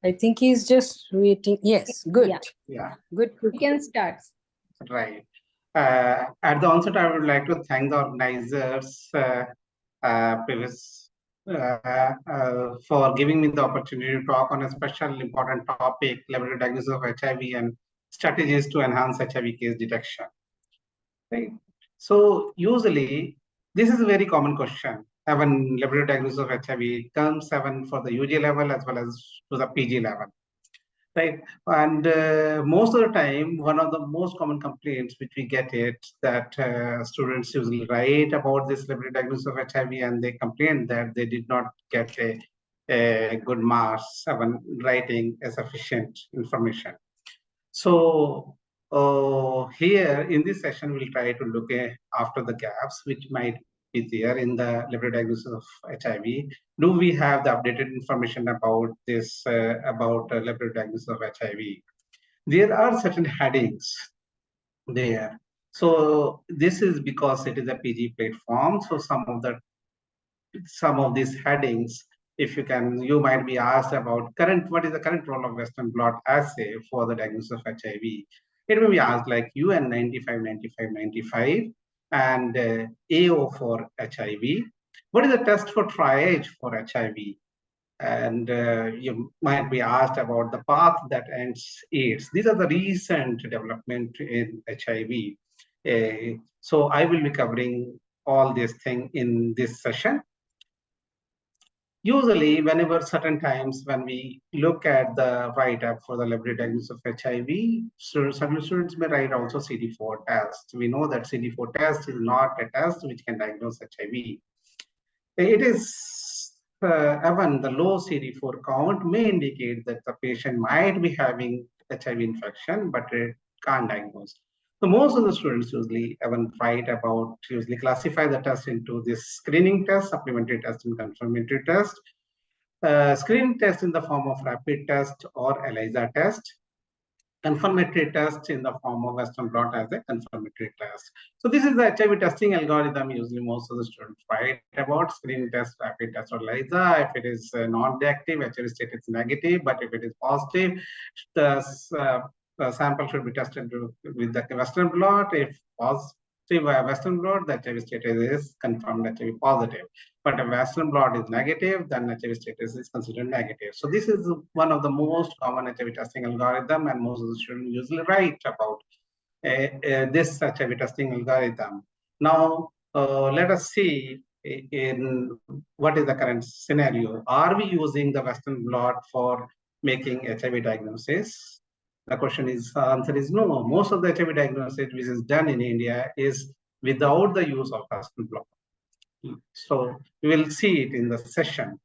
I think he's just waiting. Yes, good. Yeah. Yeah, Good. We can start. right. At the onset, I would like to thank the organizers for giving me the opportunity to talk on a special important topic, laboratory diagnosis of HIV and strategies to enhance HIV case detection. Right. So usually, this is a very common question. Even laboratory diagnosis of HIV comes even for the UG level as well as to the PG level. Right. And most of the time, one of the most common complaints which we get it that students usually write about this laboratory diagnosis of HIV and they complain that they did not get a good marks when writing a sufficient information. So here in this session, we'll try to look after the gaps which might be there in the laboratory diagnosis of HIV. Do we have the updated information about this, about laboratory diagnosis of HIV? There are certain headings there. So this is because it is a PG platform. So some of these headings, if you might be asked about what is the current role of Western blot assay for the diagnosis of HIV. It may be asked like UN 95, 95, 95 and AO for HIV. What is the test for triage for HIV? And you might be asked about the path that ends AIDS. These are the recent development in HIV. So I will be covering all these things in this session. Usually, whenever certain times when we look at the write-up for the laboratory diagnosis of HIV, some students may write also CD4 test. We know that CD4 test is not a test which can diagnose HIV. It is even the low CD4 count may indicate that the patient might be having HIV infection, but it can't diagnose. So most of the students usually usually classify the test into this screening test, supplementary test, and confirmatory test. Screening test in the form of rapid test or ELISA test. Confirmatory test in the form of Western blot as a confirmatory test. So this is the HIV testing algorithm usually most of the students write about: screening test, rapid test, or ELISA. If it is non-reactive, HIV status is negative, but if it is positive, the sample should be tested with the Western blot. If positive Western blot, the HIV status is confirmed HIV positive. But if Western blot is negative, then HIV status is considered negative. So this is one of the most common HIV testing algorithm, and most of the students usually write about this HIV testing algorithm. Now, let us see in what is the current scenario. Are we using the Western blot for making HIV diagnosis? The answer is no. Most of the HIV diagnosis which is done in India is without the use of Western blot. So we will see it in the session.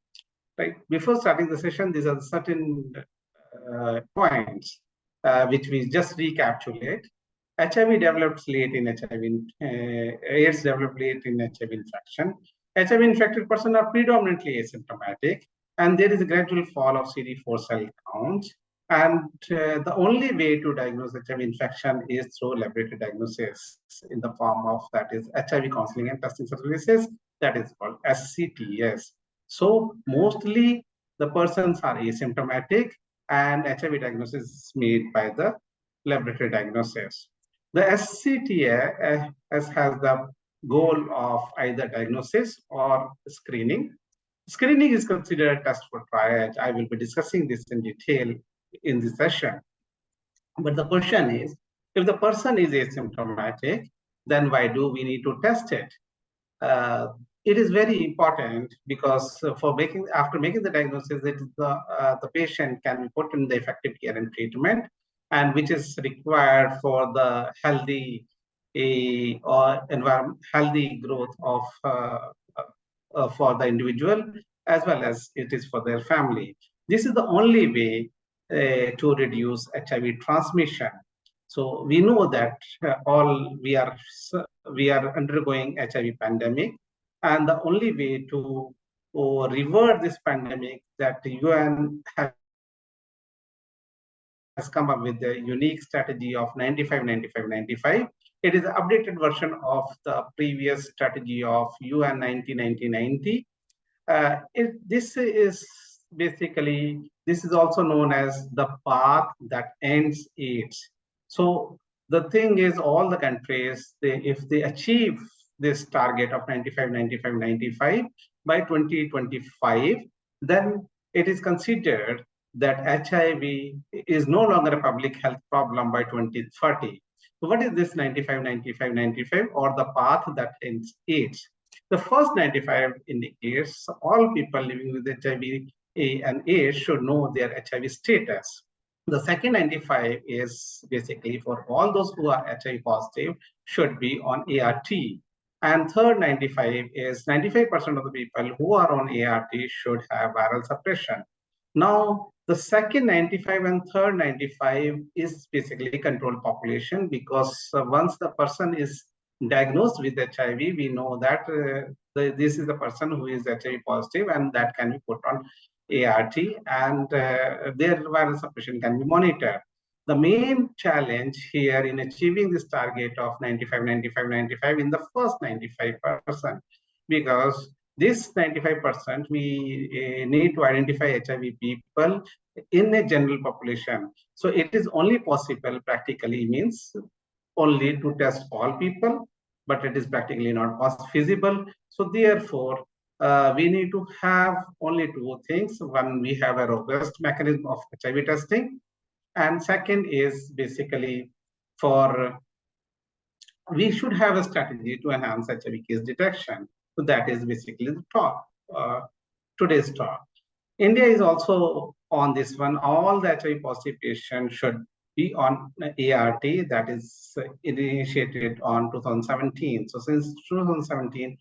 Right. Before starting the session, these are certain points which we just recapitulate. HIV develops late in HIV, AIDS developed late in HIV infection. HIV infected person are predominantly asymptomatic, and there is a gradual fall of CD4 cell counts. And the only way to diagnose HIV infection is through laboratory diagnosis in the form of, that is, HIV counseling and testing services, that is called SCTS. So mostly the persons are asymptomatic and HIV diagnosis is made by the laboratory diagnosis. The SCTS has the goal of either diagnosis or screening. Screening is considered a test for triage. I will be discussing this in detail in this session. But the question is, if the person is asymptomatic, then why do we need to test it? It is very important because after making the diagnosis, the patient can be put in the effective care and treatment, and which is required for the healthy healthy growth of for the individual, as well as it is for their family. This is the only way to reduce HIV transmission. So we know that we are undergoing HIV pandemic, and the only way to revert this pandemic, that the UN has come up with the unique strategy of 95, 95, 95. It is an updated version of the previous strategy of UN 90, 90, 90. This is basically, this is also known as the path that ends AIDS. So the thing is, all the countries, if they achieve this target of 95, 95, 95 by 2025, then it is considered that HIV is no longer a public health problem by 2030. So what is this 95, 95, 95, or the path that ends AIDS? The first 95 indicates all people living with HIV and AIDS should know their HIV status. The second 95 is basically for all those who are HIV positive should be on ART. And third 95 is 95% of the people who are on ART should have viral suppression. Now, the second 95 and third 95 is basically controlled population, because once the person is diagnosed with HIV, we know that this is the person who is HIV positive, and that can be put on ART, and their viral suppression can be monitored. The main challenge here in achieving this target of 95, 95, 95 in the first 95%, because this 95%, we need to identify HIV people in a general population. So it is only possible, practically means, only to test all people, but it is practically not feasible. So therefore, we need to have only two things. One, we have a robust mechanism of HIV testing, and second is basically for we should have a strategy to enhance HIV case detection. So that is basically the talk, today's talk. India is also on this one. All the HIV positive patients should be on ART, that is initiated on 2017. So since 2017,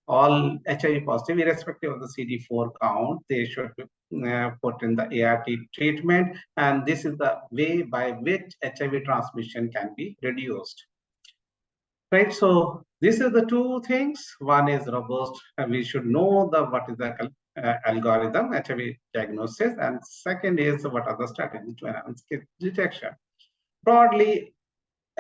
all HIV positive, irrespective of the CD4 count, they should put in the ART treatment. And this is the way by which HIV transmission can be reduced. Right, so this is the two things. One is robust, and we should know what is the algorithm, HIV diagnosis, and second is what are the strategies to enhance detection. Broadly,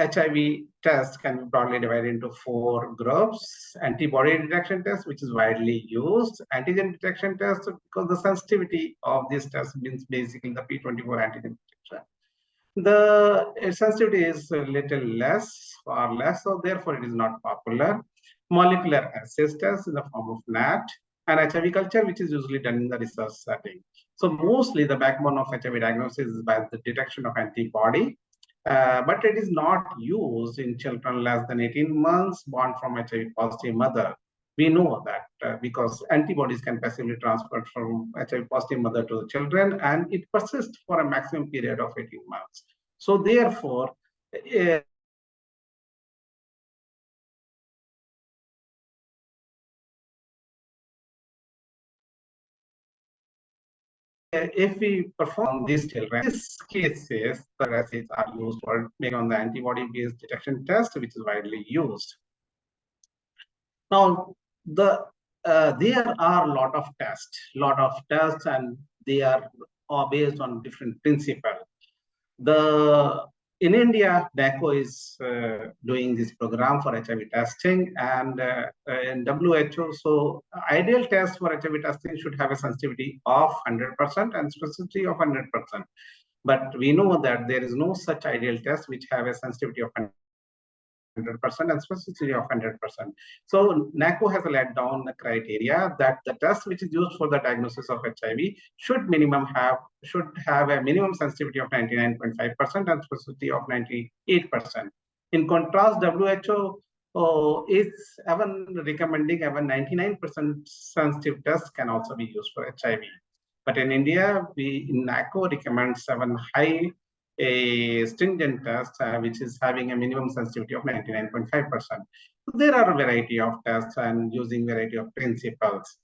HIV tests can be broadly divided into four groups: antibody detection test, which is widely used; antigen detection test, because the sensitivity of this test means basically the P24 antigen detection. The sensitivity is a little less, far less, so therefore it is not popular. Molecular assay test in the form of NAT, and HIV culture, which is usually done in the research setting. So mostly the backbone of HIV diagnosis is by the detection of antibody, but it is not used in children less than 18 months born from HIV positive mother. We know that because antibodies can passively transfer from HIV positive mother to the children, and it persists for a maximum period of 18 months. So therefore, if we perform these children, in these cases, the assays are used for making on the antibody-based detection test, which is widely used. Now, there are a lot of tests, and they are based on different principles. In India, NACO is doing this program for HIV testing, and in WHO, so ideal test for HIV testing should have a sensitivity of 100% and specificity of 100%. But we know that there is no such ideal test which have a sensitivity of 100% and specificity of 100%. So NACO has laid down the criteria that the test which is used for the diagnosis of HIV should have a minimum sensitivity of 99.5% and specificity of 98%. In contrast, WHO is even recommending even 99% sensitive tests can also be used for HIV. But in India, NACO recommends 7 high a stringent test, which is having a minimum sensitivity of 99.5%. So there are a variety of tests and using variety of principles,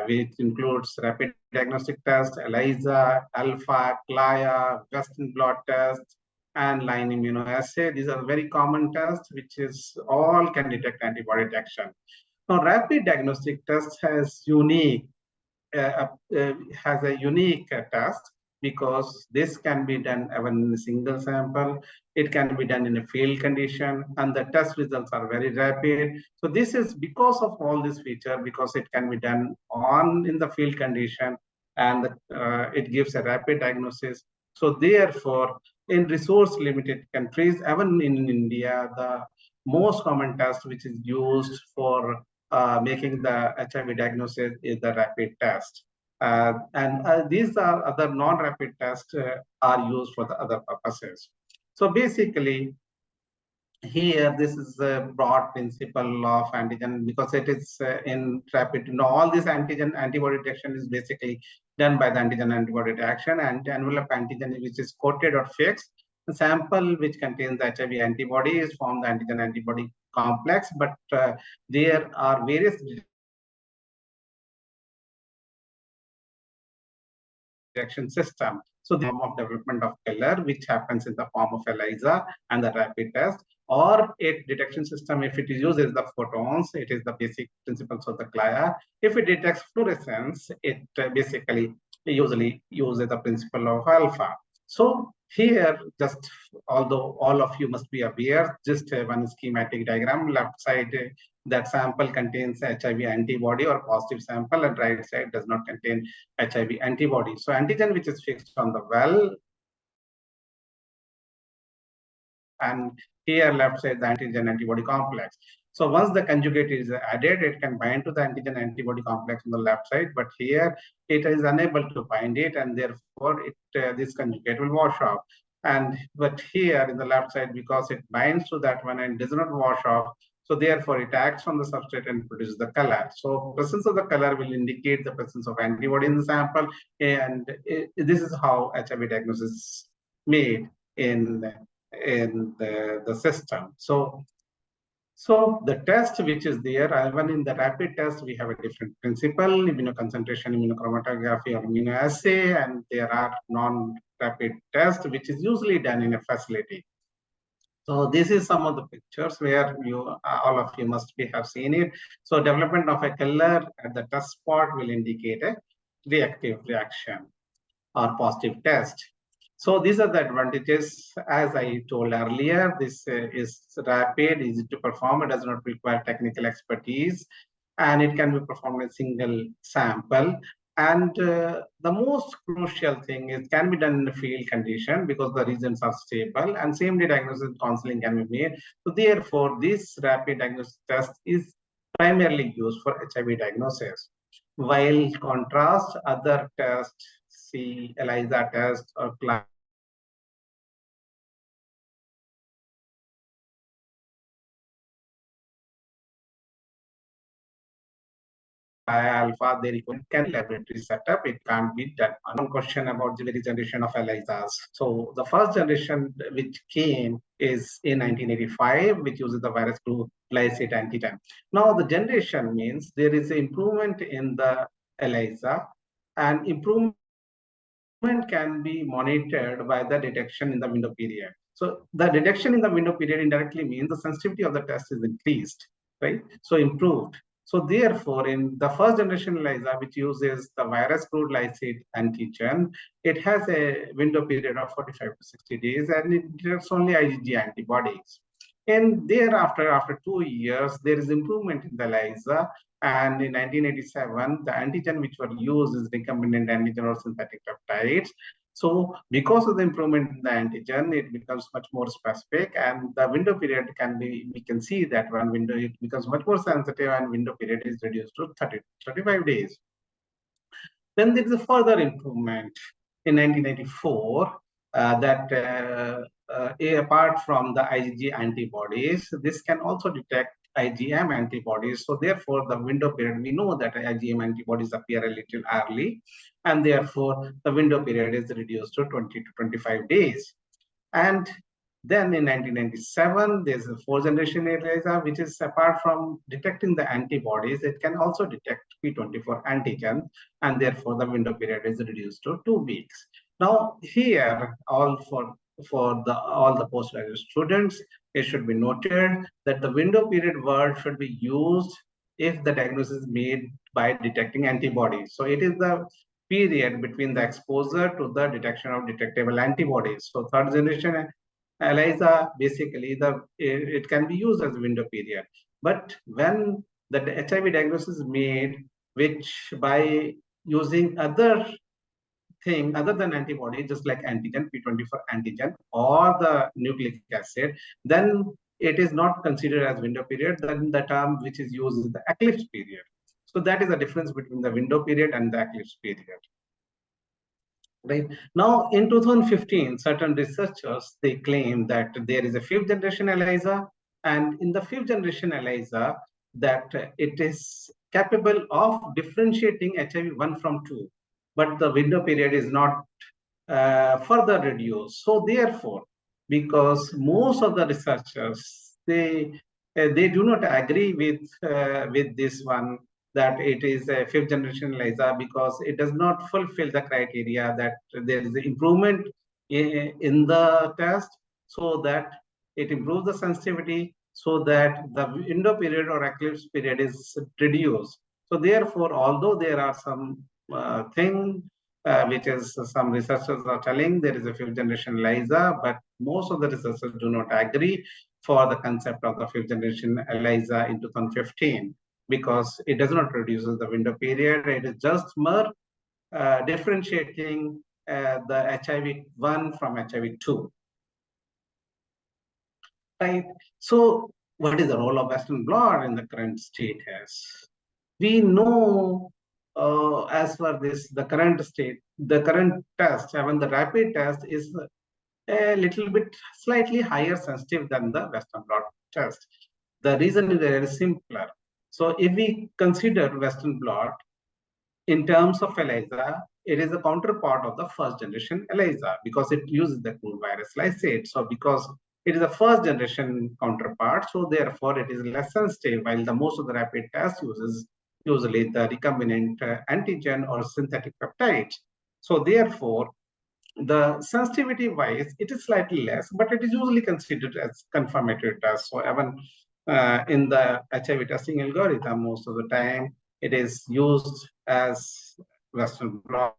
which includes rapid diagnostic test, ELISA, Alpha, CLIA, Western blot test, and line immunoassay. These are very common tests, which is all can detect antibody detection. Now, rapid diagnostic test has a unique test, because this can be done even in a single sample. It can be done in a field condition, and the test results are very rapid. So this is because of all this feature, because it can be done in the field condition, and it gives a rapid diagnosis. So therefore, in resource-limited countries, even in India, the most common test which is used for making the HIV diagnosis is the rapid test. And these are other non-rapid tests are used for the other purposes. So basically, here this is a broad principle of antigen because it is in rapid. All this antigen antibody detection is basically done by the antigen antibody detection, and envelope antigen which is coated or fixed. The sample which contains the HIV antibody is from the antigen antibody complex, but there are various detection system. So the form of development of killer, which happens in the form of ELISA and the rapid test, or a detection system, if it uses the photons, it is the basic principles of the CLIA. If it detects fluorescence, it basically usually uses the principle of alpha. So here, just although all of you must be aware, just one schematic diagram. Left side, that sample contains HIV antibody or positive sample, and right side does not contain HIV antibody. So antigen which is fixed on the well, and here left side the antigen antibody complex. So once the conjugate is added, it can bind to the antigen antibody complex on the left side, but here it is unable to bind it, and therefore this conjugate will wash off. But here in the left side, because it binds to that one and does not wash off, so therefore it acts on the substrate and produces the color. So presence of the color will indicate the presence of antibody in the sample, and this is how HIV diagnosis is made in the system. So the test which is there, even in the rapid test, we have a different principle: immunoconcentration, immunochromatography, or immunoassay, and there are non-rapid tests which is usually done in a facility. So this is some of the pictures where all of you must have seen it. So development of a killer at the test spot will indicate a reactive reaction or positive test. So these are the advantages. As I told earlier, this is rapid, easy to perform. It does not require technical expertise, and it can be performed in a single sample. And the most crucial thing is can be done in a field condition because the regions are stable, and same-day diagnosis counseling can be made. So therefore, this rapid diagnosis test is primarily used for HIV diagnosis. While contrast, other tests, see ELISA test or alpha, they require can laboratory setup. It can't be done. One question about the very generation of ELISAs. So the first generation which came is in 1985, which uses the virus to glycate antigen. Now the generation means there is an improvement in the ELISA, and improvement can be monitored by the detection in the window period. So the detection in the window period indirectly means the sensitivity of the test is increased, right? So improved. So therefore, in the first generation ELISA, which uses the virus crude lysate antigen, it has a window period of 45 to 60 days, and it detects only IgG antibodies. And thereafter, after 2 years, there is improvement in the ELISA. And in 1987, the antigen which were used is recombinant antigen or synthetic peptides. So because of the improvement in the antigen, it becomes much more specific, and the window period can be, we can see that one window, it becomes much more sensitive, and window period is reduced to 35 days. Then there is a further improvement in 1994 apart from the IgG antibodies, this can also detect IgM antibodies. So therefore, the window period, we know that IgM antibodies appear a little early, and therefore the window period is reduced to 20 to 25 days. And then in 1997, there's a fourth generation ELISA, which is apart from detecting the antibodies, it can also detect P24 antigen, and therefore the window period is reduced to 2 weeks. Now here, all the postgraduate students, it should be noted that the window period word should be used if the diagnosis is made by detecting antibodies. So it is the period between the exposure to the detection of detectable antibodies. So third generation ELISA, basically it can be used as a window period. But when the HIV diagnosis is made, which by using other thing other than antibody, just like antigen, P24 antigen or the nucleic acid, then it is not considered as window period. Then the term which is used is the eclipse period. So that is the difference between the window period and the eclipse period. Right now, in 2015, certain researchers, they claim that there is a fifth generation ELISA, and in the fifth generation ELISA, that it is capable of differentiating HIV-1 from 2, but the window period is not further reduced. So therefore, because most of the researchers, they do not agree with this one, that it is a fifth generation ELISA, because it does not fulfill the criteria that there is improvement in the test, so that it improves the sensitivity, so that the window period or eclipse period is reduced. So therefore, although there are some things which is some researchers are telling there is a fifth generation ELISA, but most of the researchers do not agree for the concept of the fifth generation ELISA in 2015, because it does not reduce the window period. It is just more differentiating the HIV-1 from HIV-2. Right. So what is the role of Western blot in the current status? We know, as for this, the current state, the current test, even the rapid test, is a little bit slightly higher sensitive than the Western blot test. The reason is very simpler. So if we consider Western blot in terms of ELISA, it is a counterpart of the first generation ELISA, because it uses the cool virus lysate. So because it is a first generation counterpart, so therefore it is less sensitive, while the most of the rapid test uses usually the recombinant antigen or synthetic peptides. So therefore, the sensitivity wise, it is slightly less, but it is usually considered as confirmatory test. So even in the HIV testing algorithm, most of the time it is used as Western blot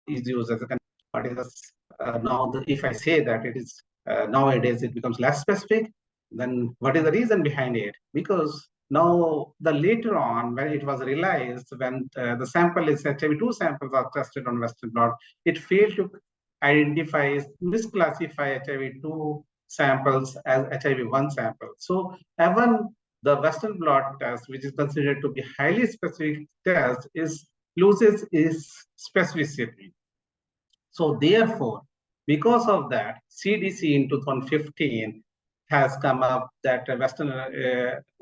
is used as a but is now if I say that it is nowadays it becomes less specific, then what is the reason behind it? Because now the later on, when it was realized, when the sample is HIV-2 samples are tested on Western blot, it failed to identify, misclassify HIV-2 samples as HIV-1 samples. So even the Western blot test, which is considered to be highly specific test, is loses its specificity. So therefore, because of that, CDC in 2015 has come up that Western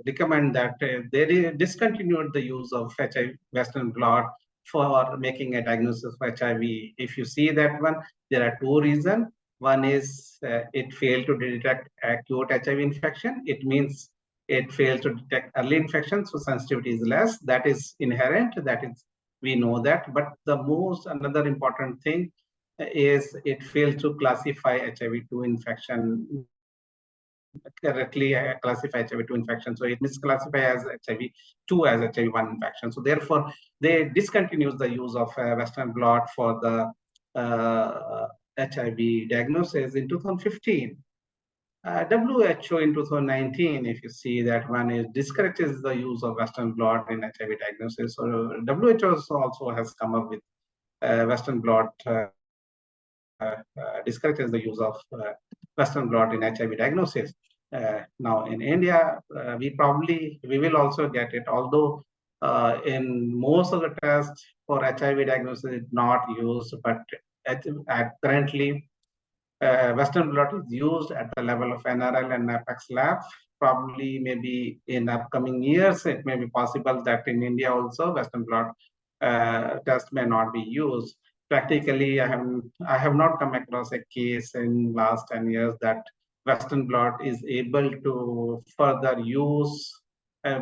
recommend that they discontinued the use of HIV Western blot for making a diagnosis of HIV. If you see that one, there are two reasons. One is it failed to detect acute HIV infection. It means it fails to detect early infection, so sensitivity is less. That is inherent. That is, we know that. But the most another important thing is it fails to classify HIV-2 infection correctly, classify HIV-2 infection. So it misclassifies as HIV-2 as HIV-1 infection. So therefore, they discontinued the use of Western blot for the HIV diagnosis in 2015. WHO in 2019, if you see that one, is discourages the use of Western blot in HIV diagnosis. So WHO also has come up with Western blot discourages the use of Western blot in HIV diagnosis. Now in India, we will also get it, although in most of the tests for HIV diagnosis it's not used, but currently Western blot is used at the level of NRL and Apex labs. Probably maybe in upcoming years, it may be possible that in India also Western blot test may not be used. Practically, I have not come across a case in last 10 years that Western blot is able to further use,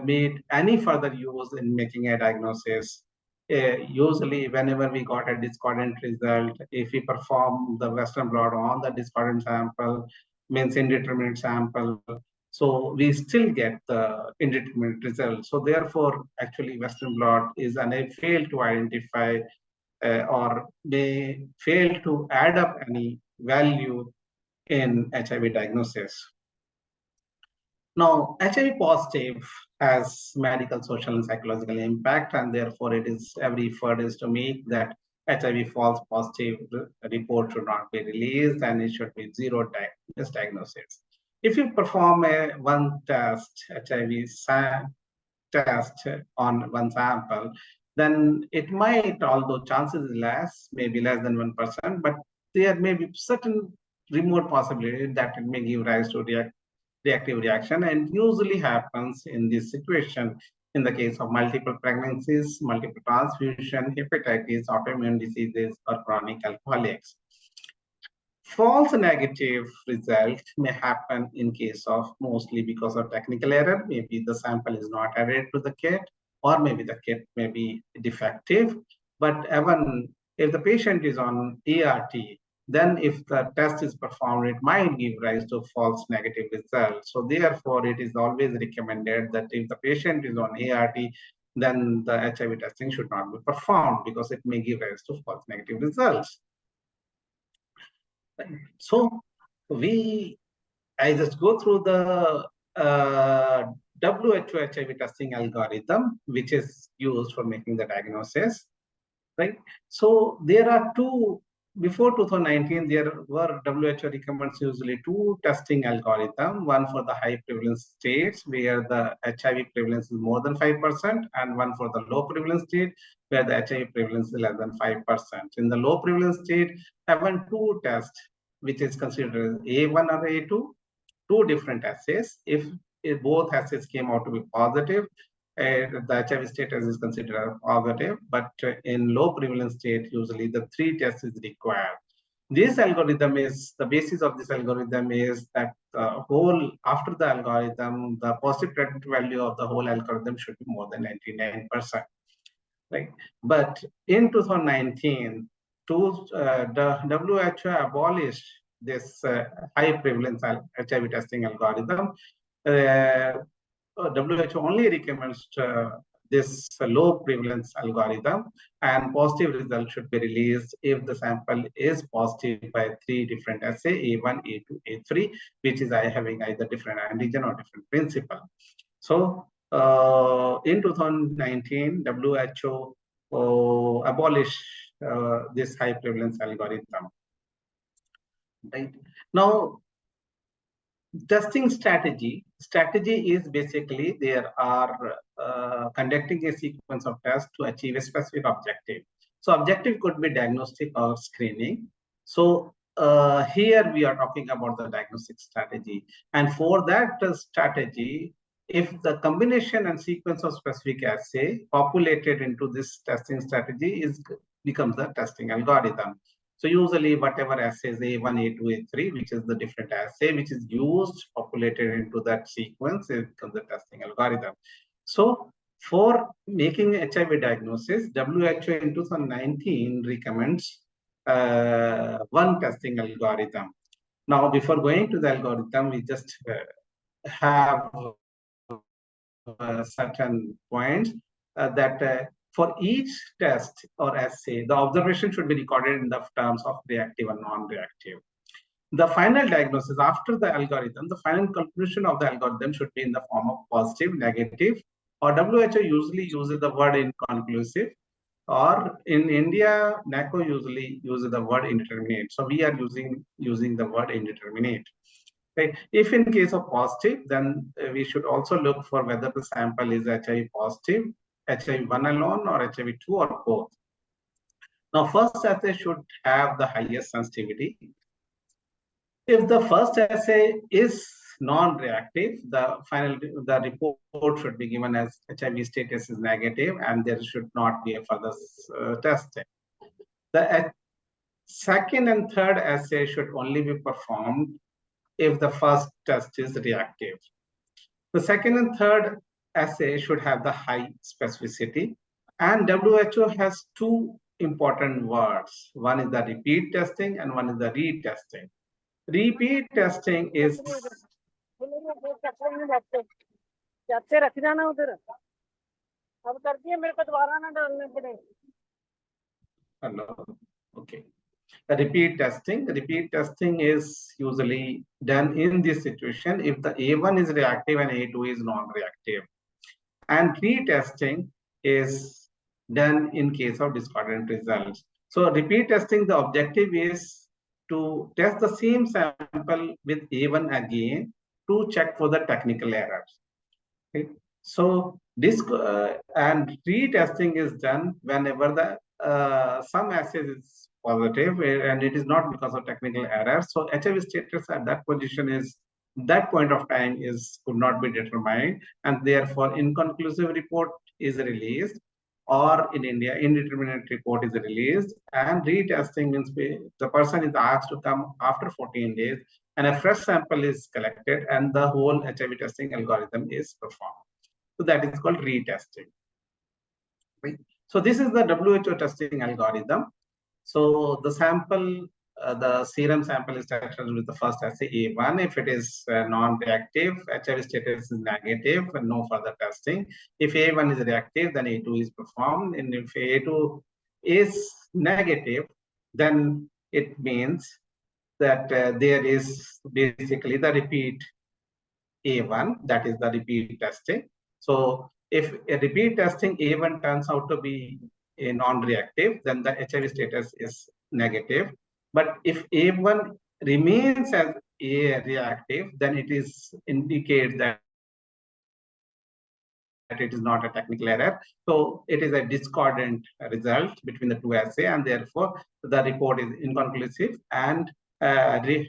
meet any further use in making a diagnosis. Usually, whenever we got a discordant result, if we perform the Western blot on the discordant sample, means indeterminate sample, so we still get the indeterminate result. So therefore, actually, Western blot is failed to identify or they fail to add up any value in HIV diagnosis. Now, HIV positive has medical, social, and psychological impact, and therefore it is every effort is to make that HIV false positive report should not be released, and it should be zero misdiagnosis. If you perform one test, HIV test on one sample, then it might, although chances is less, maybe less than 1%, but there may be certain remote possibility that it may give rise to reactive reaction, and usually happens in this situation in the case of multiple pregnancies, multiple transfusion, hepatitis, autoimmune diseases, or chronic alcoholics. False negative result may happen in case of mostly because of technical error. Maybe the sample is not added to the kit, or maybe the kit may be defective. But even if the patient is on ART, then if the test is performed, it might give rise to false negative results. So therefore, it is always recommended that if the patient is on ART, then the HIV testing should not be performed because it may give rise to false negative results. So I just go through the WHO HIV testing algorithm, which is used for making the diagnosis, right? So there are before 2019, there were WHO recommends usually two testing algorithms, one for the high prevalence states where the HIV prevalence is more than 5%, and one for the low prevalence state where the HIV prevalence is less than 5%. In the low prevalence state, even two tests, which is considered as A1 or A2, two different assays. If both assays came out to be positive, the HIV status is considered positive, but in low prevalence state, usually the three tests is required. This algorithm is, the basis of this algorithm is that after the algorithm, the positive predictive value of the whole algorithm should be more than 99%. Right? But in 2019, the WHO abolished this high prevalence HIV testing algorithm. WHO only recommends this low prevalence algorithm, and positive results should be released if the sample is positive by three different assays, A1, A2, A3, which is having either different antigen or different principle. So in 2019, WHO abolished this high prevalence algorithm. Right now, testing strategy is basically there are conducting a sequence of tests to achieve a specific objective. So objective could be diagnostic or screening. So here we are talking about the diagnostic strategy, and for that strategy, if the combination and sequence of specific assay populated into this testing strategy becomes the testing algorithm. So usually whatever assays A1, A2, A3, which is the different assay which is used, populated into that sequence, it becomes the testing algorithm. So for making HIV diagnosis, WHO in 2019 recommends one testing algorithm. Now, before going to the algorithm, we just have certain points that for each test or assay, the observation should be recorded in the terms of reactive and non-reactive. The final diagnosis after the algorithm, the final conclusion of the algorithm should be in the form of positive, negative, or WHO usually uses the word inconclusive, or in India, NACO usually uses the word indeterminate. So we are using the word indeterminate. Right. If in case of positive, then we should also look for whether the sample is HIV positive, HIV1 alone, or HIV2, or both. Now, first assay should have the highest sensitivity. If the first assay is non-reactive, the report should be given as HIV status is negative, and there should not be a further testing. The second and third assay should only be performed if the first test is reactive. The second and third assay should have the high specificity, and WHO has two important words. One is the repeat testing and one is the retesting. Repeat testing is hello. Okay. The repeat testing is usually done in this situation if the A1 is reactive and A2 is non-reactive. And retesting is done in case of discordant results. So repeat testing, the objective is to test the same sample with A1 again to check for the technical errors. Right? So this and retesting is done whenever the some assay is positive and it is not because of technical error. So HIV status at that position is that point of time is could not be determined, and therefore inconclusive report is released, or in India indeterminate report is released, and retesting means the person is asked to come after 14 days and a fresh sample is collected and the whole HIV testing algorithm is performed. So that is called retesting. Right? So this is the WHO testing algorithm. So the sample, the serum sample is tested with the first assay A1. If it is non-reactive, HIV status is negative, and no further testing. If A1 is reactive, then A2 is performed. And if A2 is negative, then it means that there is basically the repeat A1, that is the repeat testing. So if a repeat testing A1 turns out to be a non-reactive, then the HIV status is negative. But if A1 remains as a reactive, then it is indicates that it is not a technical error. So it is a discordant result between the two assay, and therefore the report is inconclusive, and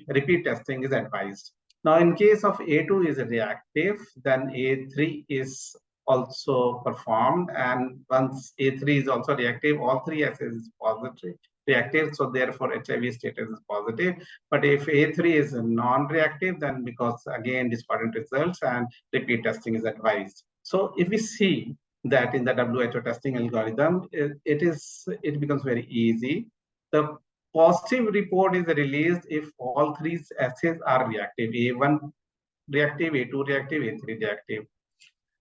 repeat testing is advised. Now, in case of A2 is reactive, then A3 is also performed. And once A3 is also reactive, all three assays is positive, reactive. So therefore HIV status is positive. But if A3 is non-reactive, then because again discordant results and repeat testing is advised. So if we see that in the WHO testing algorithm, it becomes very easy. The positive report is released if all three assays are reactive: A1 reactive, A2 reactive, A3 reactive.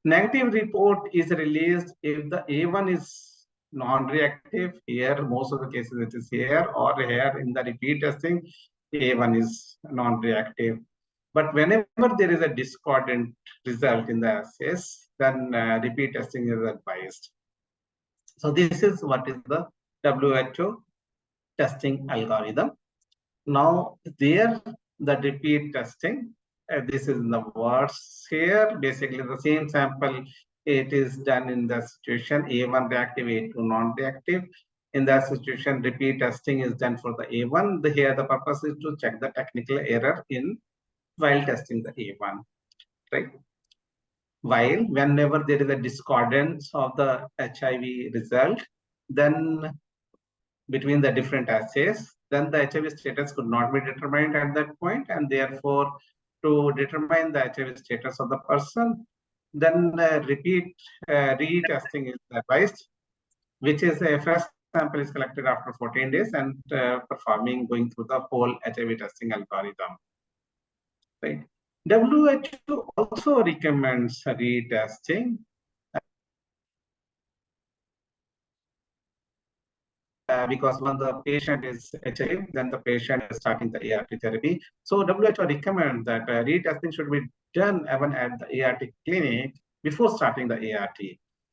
Negative report is released if the A1 is non-reactive. Here, most of the cases it is here, or here in the repeat testing, A1 is non-reactive. But whenever there is a discordant result in the assays, then repeat testing is advised. So this is what is the WHO testing algorithm. Now there, the repeat testing, this is in the words here. Basically the same sample, it is done in the situation A1 reactive, A2 non-reactive. In that situation, repeat testing is done for the A1. Here the purpose is to check the technical error in while testing the A1, right? While whenever there is a discordance of the HIV result, then between the different assays, then the HIV status could not be determined at that point, and therefore to determine the HIV status of the person, then repeat retesting is advised, which is a fresh sample is collected after 14 days and performing going through the whole HIV testing algorithm. Right. WHO also recommends retesting because when the patient is HIV, then the patient is starting the ART therapy. So WHO recommends that retesting should be done even at the ART clinic before starting the ART.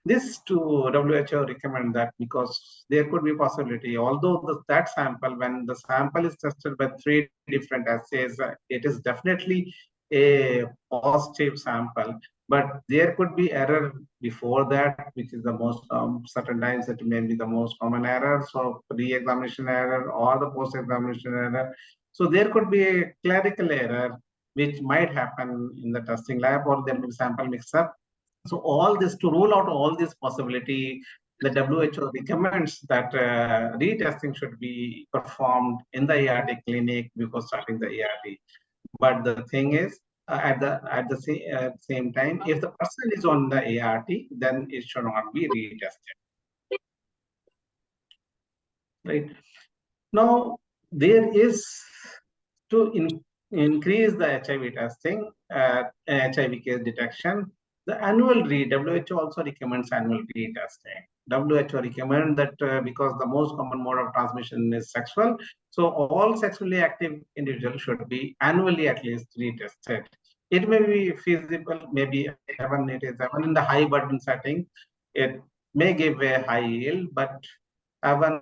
This to WHO recommend that because there could be possibility, although that sample, when the sample is tested by 3 different assays, it is definitely a positive sample, but there could be error before that, which is the most certain times it may be the most common error. So pre-examination error or the post-examination error. So there could be a clerical error which might happen in the testing lab, or there may be sample mix-up. So all this, to rule out all this possibility, the WHO recommends that retesting should be performed in the ART clinic before starting the ART. But the thing is, at the same time, if the person is on the ART, then it should not be retested. Right now, there is to increase the HIV testing, HIV case detection. The annual WHO also recommends annual retesting. WHO recommend that because the most common mode of transmission is sexual, so all sexually active individuals should be annually at least retested. It may be feasible, maybe even it is even in the high burden setting, it may give a high yield, but even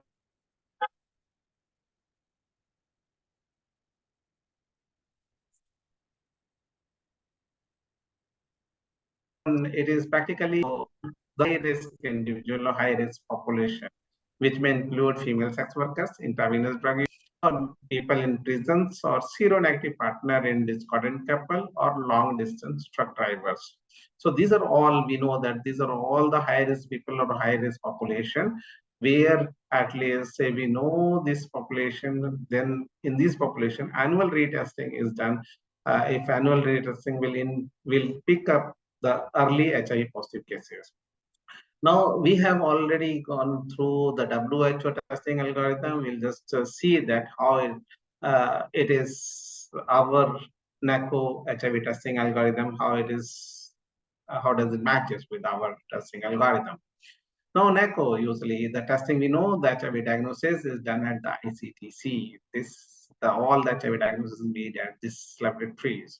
it is practically the high risk individual or high risk population, which may include female sex workers, intravenous drug users, or people in prisons, or seronegative partner in discordant couple, or long distance truck drivers. So these are all, we know that these are all the high risk people or high risk population, where at least say we know this population, then in this population annual retesting is done. If annual retesting will pick up the early HIV positive cases. Now, we have already gone through the WHO testing algorithm. We'll just see that how it is our NACO HIV testing algorithm, how it is, how does it matches with our testing algorithm. Now, NACO, usually the testing, we know that HIV diagnosis is done at the ICTC. All the HIV diagnosis is made at these laboratories.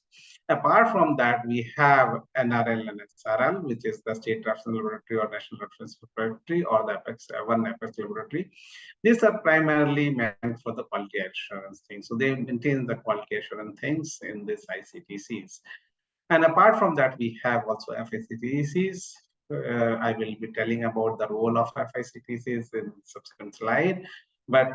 Apart from that, we have NRL and SRL, which is the State Reference Laboratory or National Reference Laboratory or the one Apex Laboratory. These are primarily meant for the quality assurance things. So they maintain the quality assurance things in these ICTCs. And apart from that, we have also FICTCs. I will be telling about the role of FICTCs in subsequent slide. But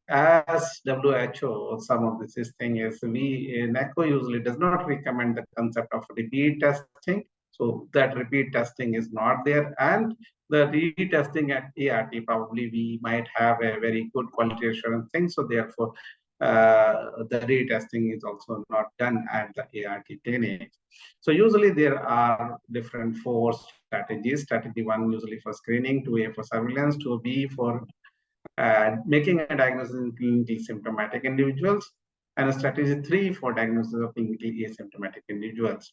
as WHO, some of this thing is NACO usually does not recommend the concept of repeat testing. So that repeat testing is not there. And the retesting at ART, probably we might have a very good quality assurance thing. So therefore, the retesting is also not done at the ART clinic. So usually there are different four strategies. Strategy one usually for screening, 2A for surveillance, 2B for making a diagnosis in clinically symptomatic individuals, and strategy three for diagnosis of clinically asymptomatic individuals.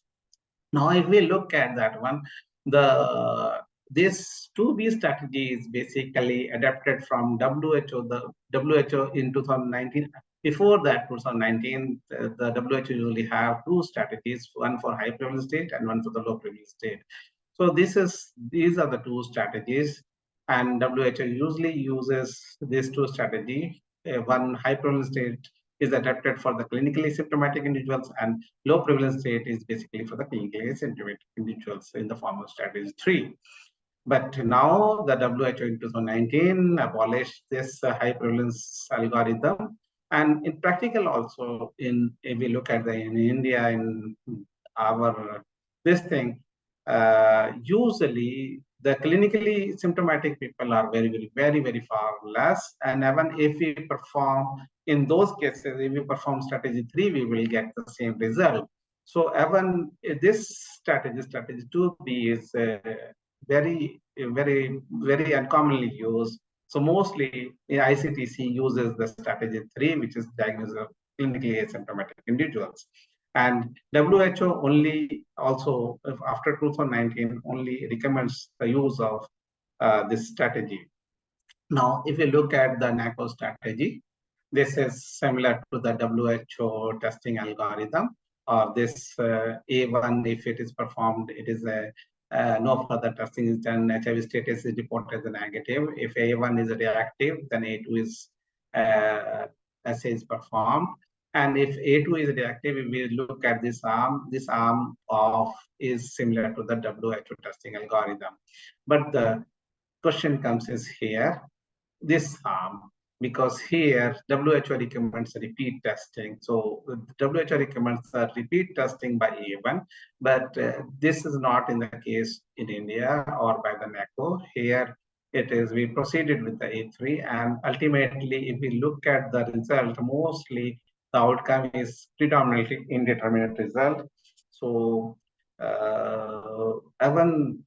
Now, if we look at that one, this 2B strategy is basically adapted from WHO. The WHO in 2019. Before that, 2019, the WHO usually have two strategies: one for high prevalence state and one for the low prevalence state. So these are the two strategies, and WHO usually uses these two strategies. One high prevalence state is adapted for the clinically symptomatic individuals, and low prevalence state is basically for the clinically asymptomatic individuals in the form of strategy 3. But now the WHO in 2019 abolished this high prevalence algorithm. And in practical also, if we look at in India, in our this thing, usually the clinically symptomatic people are very far less. And even if we perform in those cases, if we perform strategy 3, we will get the same result. So even this strategy 2B is very uncommonly used. So mostly ICTC uses the strategy 3, which is diagnosis of clinically asymptomatic individuals. And WHO only also, after 2019, only recommends the use of this strategy. Now, if you look at the NACO strategy, this is similar to the WHO testing algorithm. This A1, if it is performed, it is a no further testing is done. HIV status is reported as a negative. If A1 is reactive, then A2 is assay is performed. And if A2 is reactive, if we look at this arm of is similar to the WHO testing algorithm. But the question comes is here, this arm, because here WHO recommends repeat testing. So WHO recommends repeat testing by A1, but this is not in the case in India or by the NACO. Here it is, we proceeded with the A3, and ultimately if we look at the result, mostly the outcome is predominantly indeterminate result. So even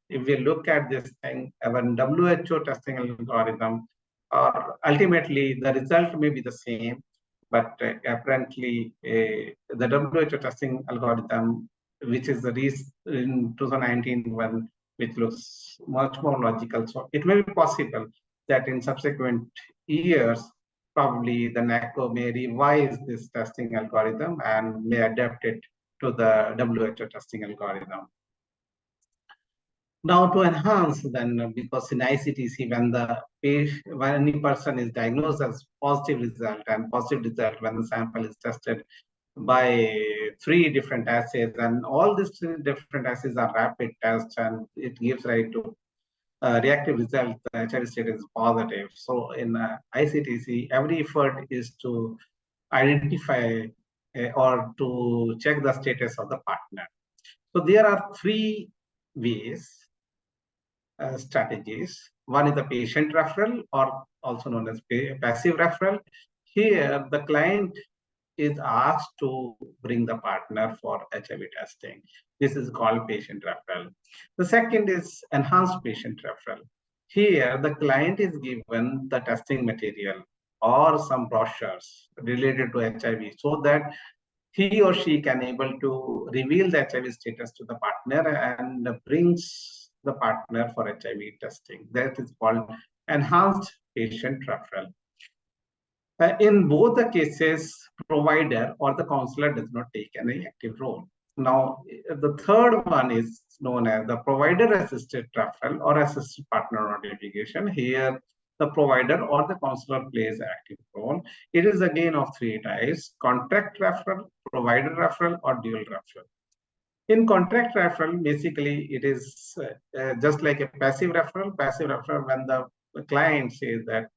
if we look at this thing, even WHO testing algorithm, or ultimately the result may be the same, but apparently the WHO testing algorithm, which is the in 2019 when which looks much more logical. So it may be possible that in subsequent years, probably the NACO may revise this testing algorithm and may adapt it to the WHO testing algorithm. Now to enhance then, because in ICTC, when any person is diagnosed as positive result and positive result when the sample is tested by 3 different assays, and all these 3 different assays are rapid tests, and it gives rise to reactive result, the HIV status is positive. So in ICTC, every effort is to identify or to check the status of the partner. So there are 3 ways, strategies. One is the patient referral, or also known as passive referral. Here, the client is asked to bring the partner for HIV testing. This is called patient referral. The second is enhanced patient referral. Here, the client is given the testing material or some brochures related to HIV so that he or she can able to reveal the HIV status to the partner and brings the partner for HIV testing. That is called enhanced patient referral. In both the cases, provider or the counselor does not take any active role. Now, the third one is known as the provider-assisted referral or assisted partner notification. Here, the provider or the counselor plays an active role. It is again of 3 types: contract referral, provider referral, or dual referral. In contract referral, basically, it is just like a passive referral. Passive referral, when the client says that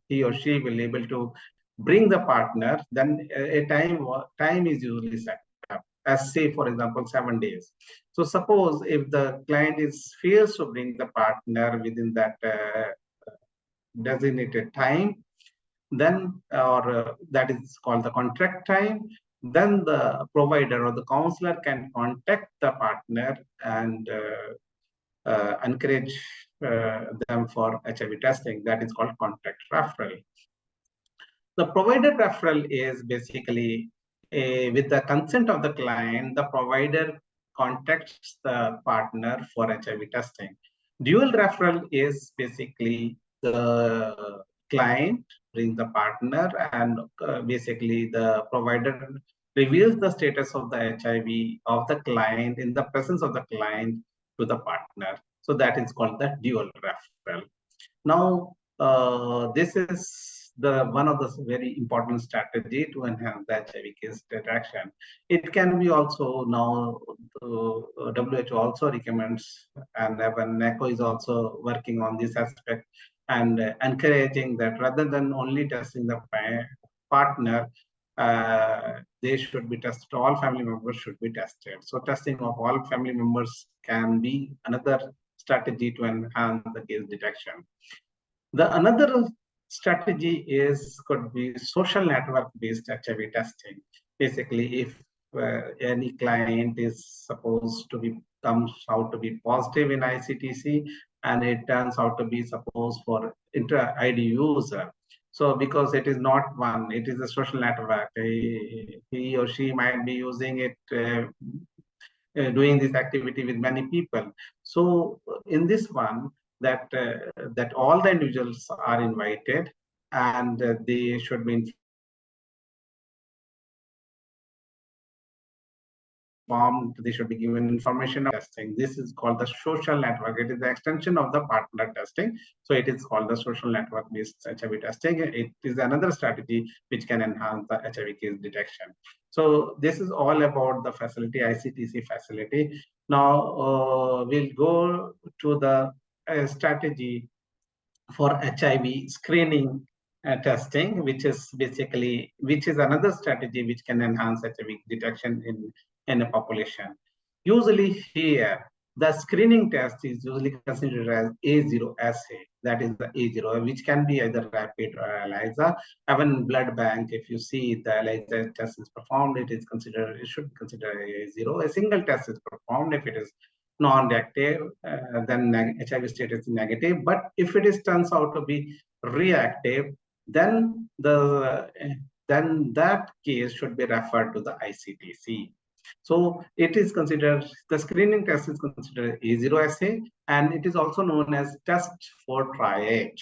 he or she will able to bring the partner, then a time is usually set up, as say, for example, 7 days. So suppose if the client fails to bring the partner within that designated time, then that is called the contract time, then the provider or the counselor can contact the partner and encourage them for HIV testing. That is called contract referral. The provider referral is basically with the consent of the client, the provider contacts the partner for HIV testing. Dual referral is basically the client brings the partner, and basically the provider reveals the status of the HIV of the client in the presence of the client to the partner. So that is called the dual referral. Now, this is the one of the very important strategy to enhance the HIV case detection. It can be also now, WHO also recommends, and even NACO is also working on this aspect and encouraging that rather than only testing the partner, they should be tested. All family members should be tested. So testing of all family members can be another strategy to enhance the case detection. The another strategy could be social network based HIV testing. Basically, if any client is supposed to comes out to be positive in ICTC, and it turns out to be supposed for intra-ID user. So because it is not one, it is a social network. He or she might be using it, doing this activity with many people. So in this one, that all the individuals are invited, and they should be informed. They should be given information of testing. This is called the social network. It is the extension of the partner testing. So it is called the social network based HIV testing. It is another strategy which can enhance the HIV case detection. So this is all about the facility, ICTC facility. Now we'll go to the strategy for HIV screening testing, which is another strategy which can enhance HIV detection in a population. Usually here, the screening test is usually considered as A0 assay. That is the A0, which can be either rapid or ELISA. Even blood bank, if you see the ELISA test is performed, it should be considered A0. A single test is performed if it is non-reactive, then HIV status is negative. But if it turns out to be reactive, then that case should be referred to the ICTC. So it is considered, the screening test is considered A0 assay, and it is also known as test for triage.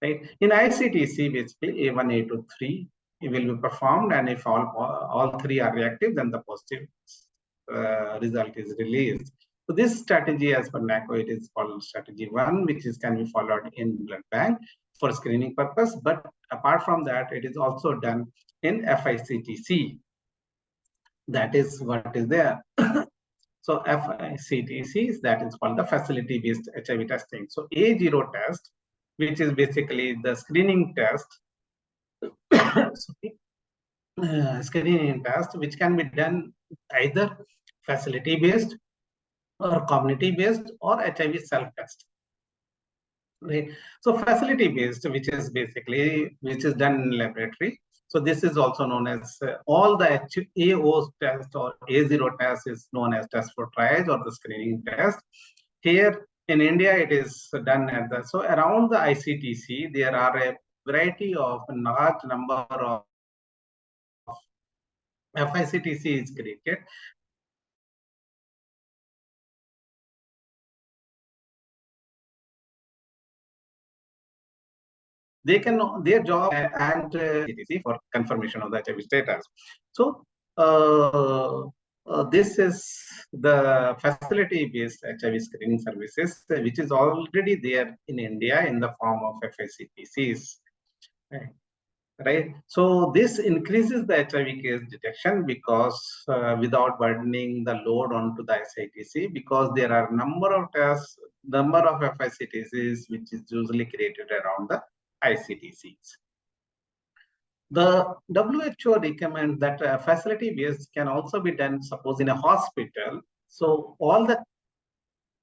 Right? In ICTC, basically A1, A2, 3 it will be performed, and if all three are reactive, then the positive result is released. So this strategy, as per NACO, it is called strategy 1, which is can be followed in blood bank for screening purpose. But apart from that, it is also done in FICTC. That is what is there. So FICTC, that is called the facility-based HIV testing. So A0 test, which is basically the screening test, screening test, which can be done either facility-based or community-based or HIV self-test. Right. So facility-based, which is basically which is done in laboratory. So this is also known as all the AO test or A0 test is known as test for triage or the screening test. Here in India, it is done at the, so around the ICTC, there are a variety of a large number of FICTC is created. They can, their job and for confirmation of the HIV status. So this is the facility-based HIV screening services, which is already there in India in the form of FICTCs. Right. So this increases the HIV case detection because without burdening the load onto the SITC, because there are number of tests, number of FICTCs, which is usually created around the ICTCs. The WHO recommends that facility-based can also be done, suppose in a hospital. So all the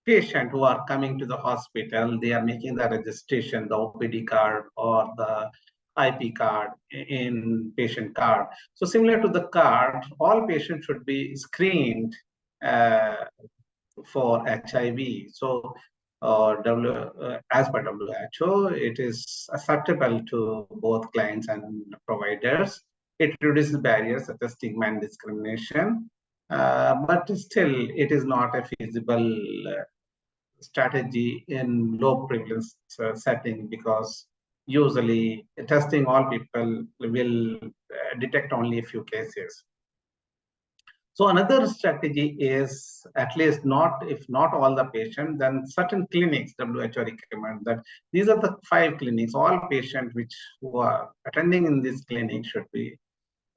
patient who are coming to the hospital, they are making the registration, the OPD card or the IP card in patient card. So similar to the card, all patients should be screened for HIV. So as per WHO, it is acceptable to both clients and providers. It reduces barriers such as stigma and discrimination. But still, it is not a feasible strategy in low prevalence setting, because usually testing all people will detect only a few cases. So another strategy is, at least not, if not all the patients, then certain clinics, WHO recommend that these are the 5 clinics, all patients which who are attending in this clinic should be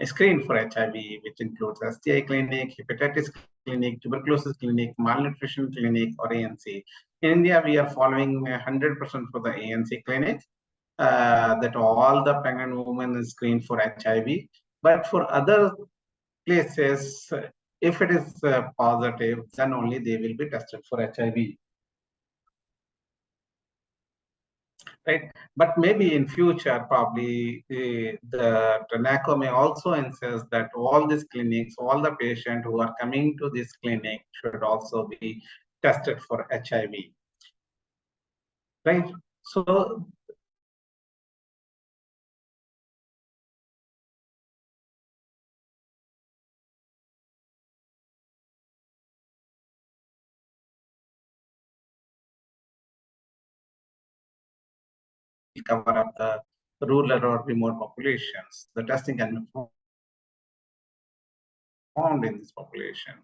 screened for HIV, which includes STI clinic, hepatitis clinic, tuberculosis clinic, malnutrition clinic, or ANC. In India, we are following 100% for the ANC clinic, that all the pregnant women is screened for HIV. But for other places, if it is positive, then only they will be tested for HIV. Right, but maybe in future, probably the NACO may also insist that all these clinics, all the patients who are coming to this clinic should also be tested for HIV. Right, so cover up the rural or remote populations. The testing can be found in this population.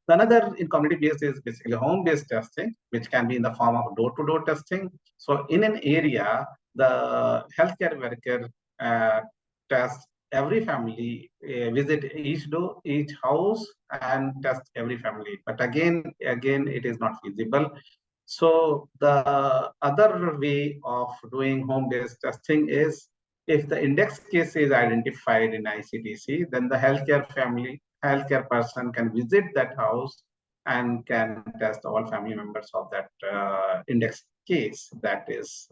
The another in community-based is basically home-based testing, which can be in the form of door-to-door testing. So in an area, the healthcare worker tests every family, visit each door, each house, and test every family. But again, it is not feasible. So the other way of doing home-based testing is, if the index case is identified in ICTC, then the healthcare person can visit that house and can test all family members of that index case. That is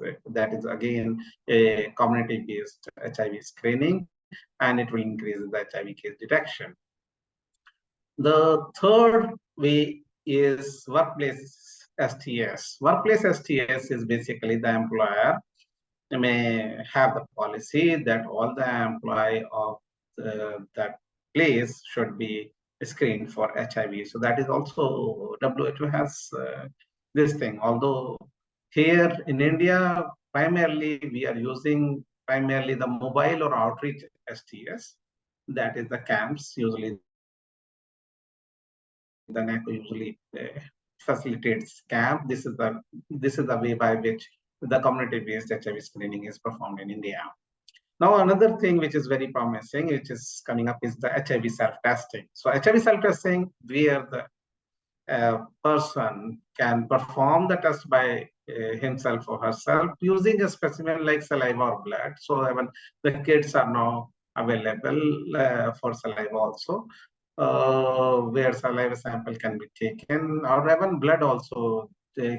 again a community-based HIV screening, and it will increase the HIV case detection. The third way is workplace STS. Workplace STS is basically the employer may have the policy that all the employee of that place should be screened for HIV. So that is also WHO has this thing. Although here in India, primarily we are using primarily the mobile or outreach STS. That is the camps. Usually the NACO usually facilitates camp. This is the way by which the community-based HIV screening is performed in India. Now, another thing which is very promising, which is coming up, is the HIV self-testing. So HIV self-testing, where the person can perform the test by himself or herself using a specimen like saliva or blood. So even the kits are now available for saliva also, where saliva sample can be taken, or even blood also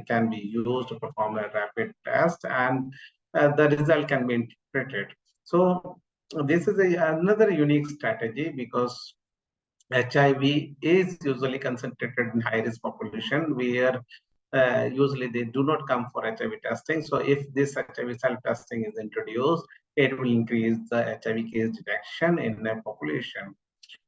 can be used to perform a rapid test, and the result can be interpreted. So this is another unique strategy, because HIV is usually concentrated in high-risk population, where usually they do not come for HIV testing. So if this HIV self-testing is introduced, it will increase the HIV case detection in the population.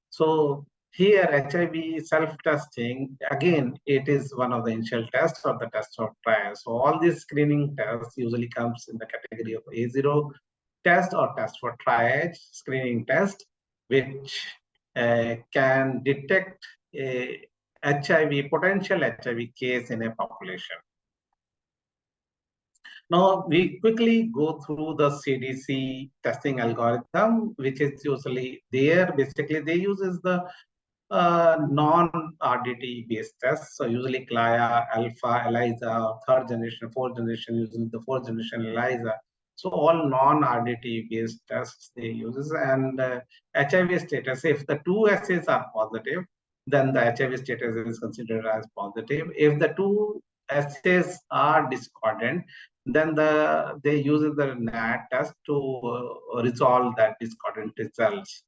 So here, HIV self-testing, again, it is one of the initial tests or the test of trial. So all these screening tests usually comes in the category of A0 test or test for triage screening test, which can detect a potential HIV case in a population. Now, we quickly go through the CDC testing algorithm, which is usually there. Basically, they uses the non-RDT based tests. So usually CLIA, Alpha, ELISA, third generation, fourth generation, using the fourth generation ELISA. So all non-RDT based tests they uses, and HIV status. If the two assays are positive, then the HIV status is considered as positive. If the two assays are discordant, then they use the NAT test to resolve that discordant results.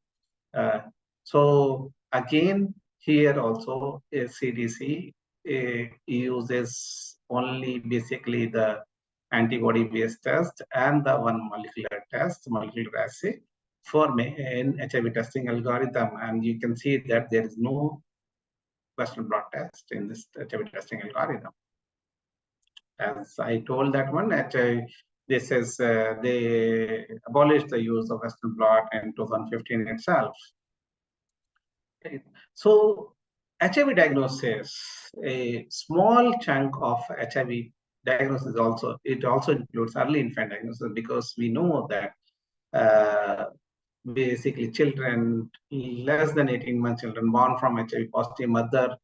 So again, here also CDC uses only basically the antibody-based test and the one molecular test, molecular assay for in HIV testing algorithm. And you can see that there is no Western blot test in this HIV testing algorithm. As I told that one, this is they abolished the use of Western blot in 2015 itself. So HIV diagnosis, a small chunk of HIV diagnosis also includes early infant diagnosis, because we know that basically children less than 18 months, children born from HIV positive mother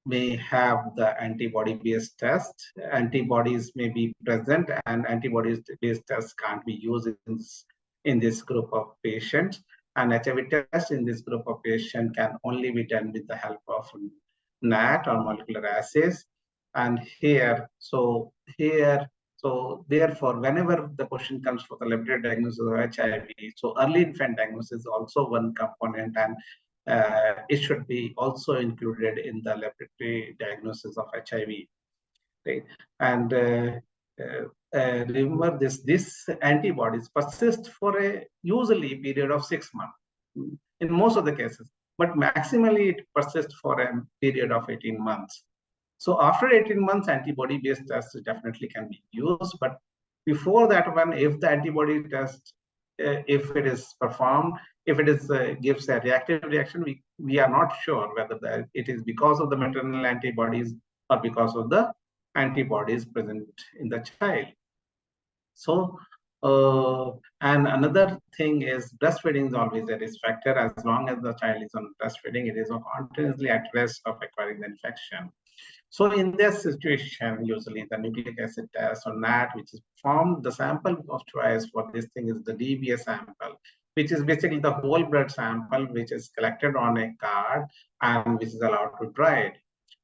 may have the antibody-based test. Antibodies may be present, and antibodies-based tests can't be used in this group of patients. And HIV test in this group of patients can only be done with the help of NAT or molecular assays. And so therefore, whenever the question comes for the laboratory diagnosis of HIV, so early infant diagnosis is also one component, and it should be also included in the laboratory diagnosis of HIV. Right? And remember this antibodies persist for a usually period of 6 months in most of the cases, but maximally it persists for a period of 18 months. So after 18 months, antibody-based tests definitely can be used. But before that one, if the antibody test, if it is performed, if it is gives a reactive reaction, we are not sure whether it is because of the maternal antibodies or because of the antibodies present in the child. So, and another thing is breastfeeding is always a risk factor. As long as the child is on breastfeeding, it is continuously at risk of acquiring the infection. So in this situation, usually the nucleic acid test or NAT, which is performed, the sample of choice for this thing is the DBS sample, which is basically the whole blood sample, which is collected on a card and which is allowed to dry it.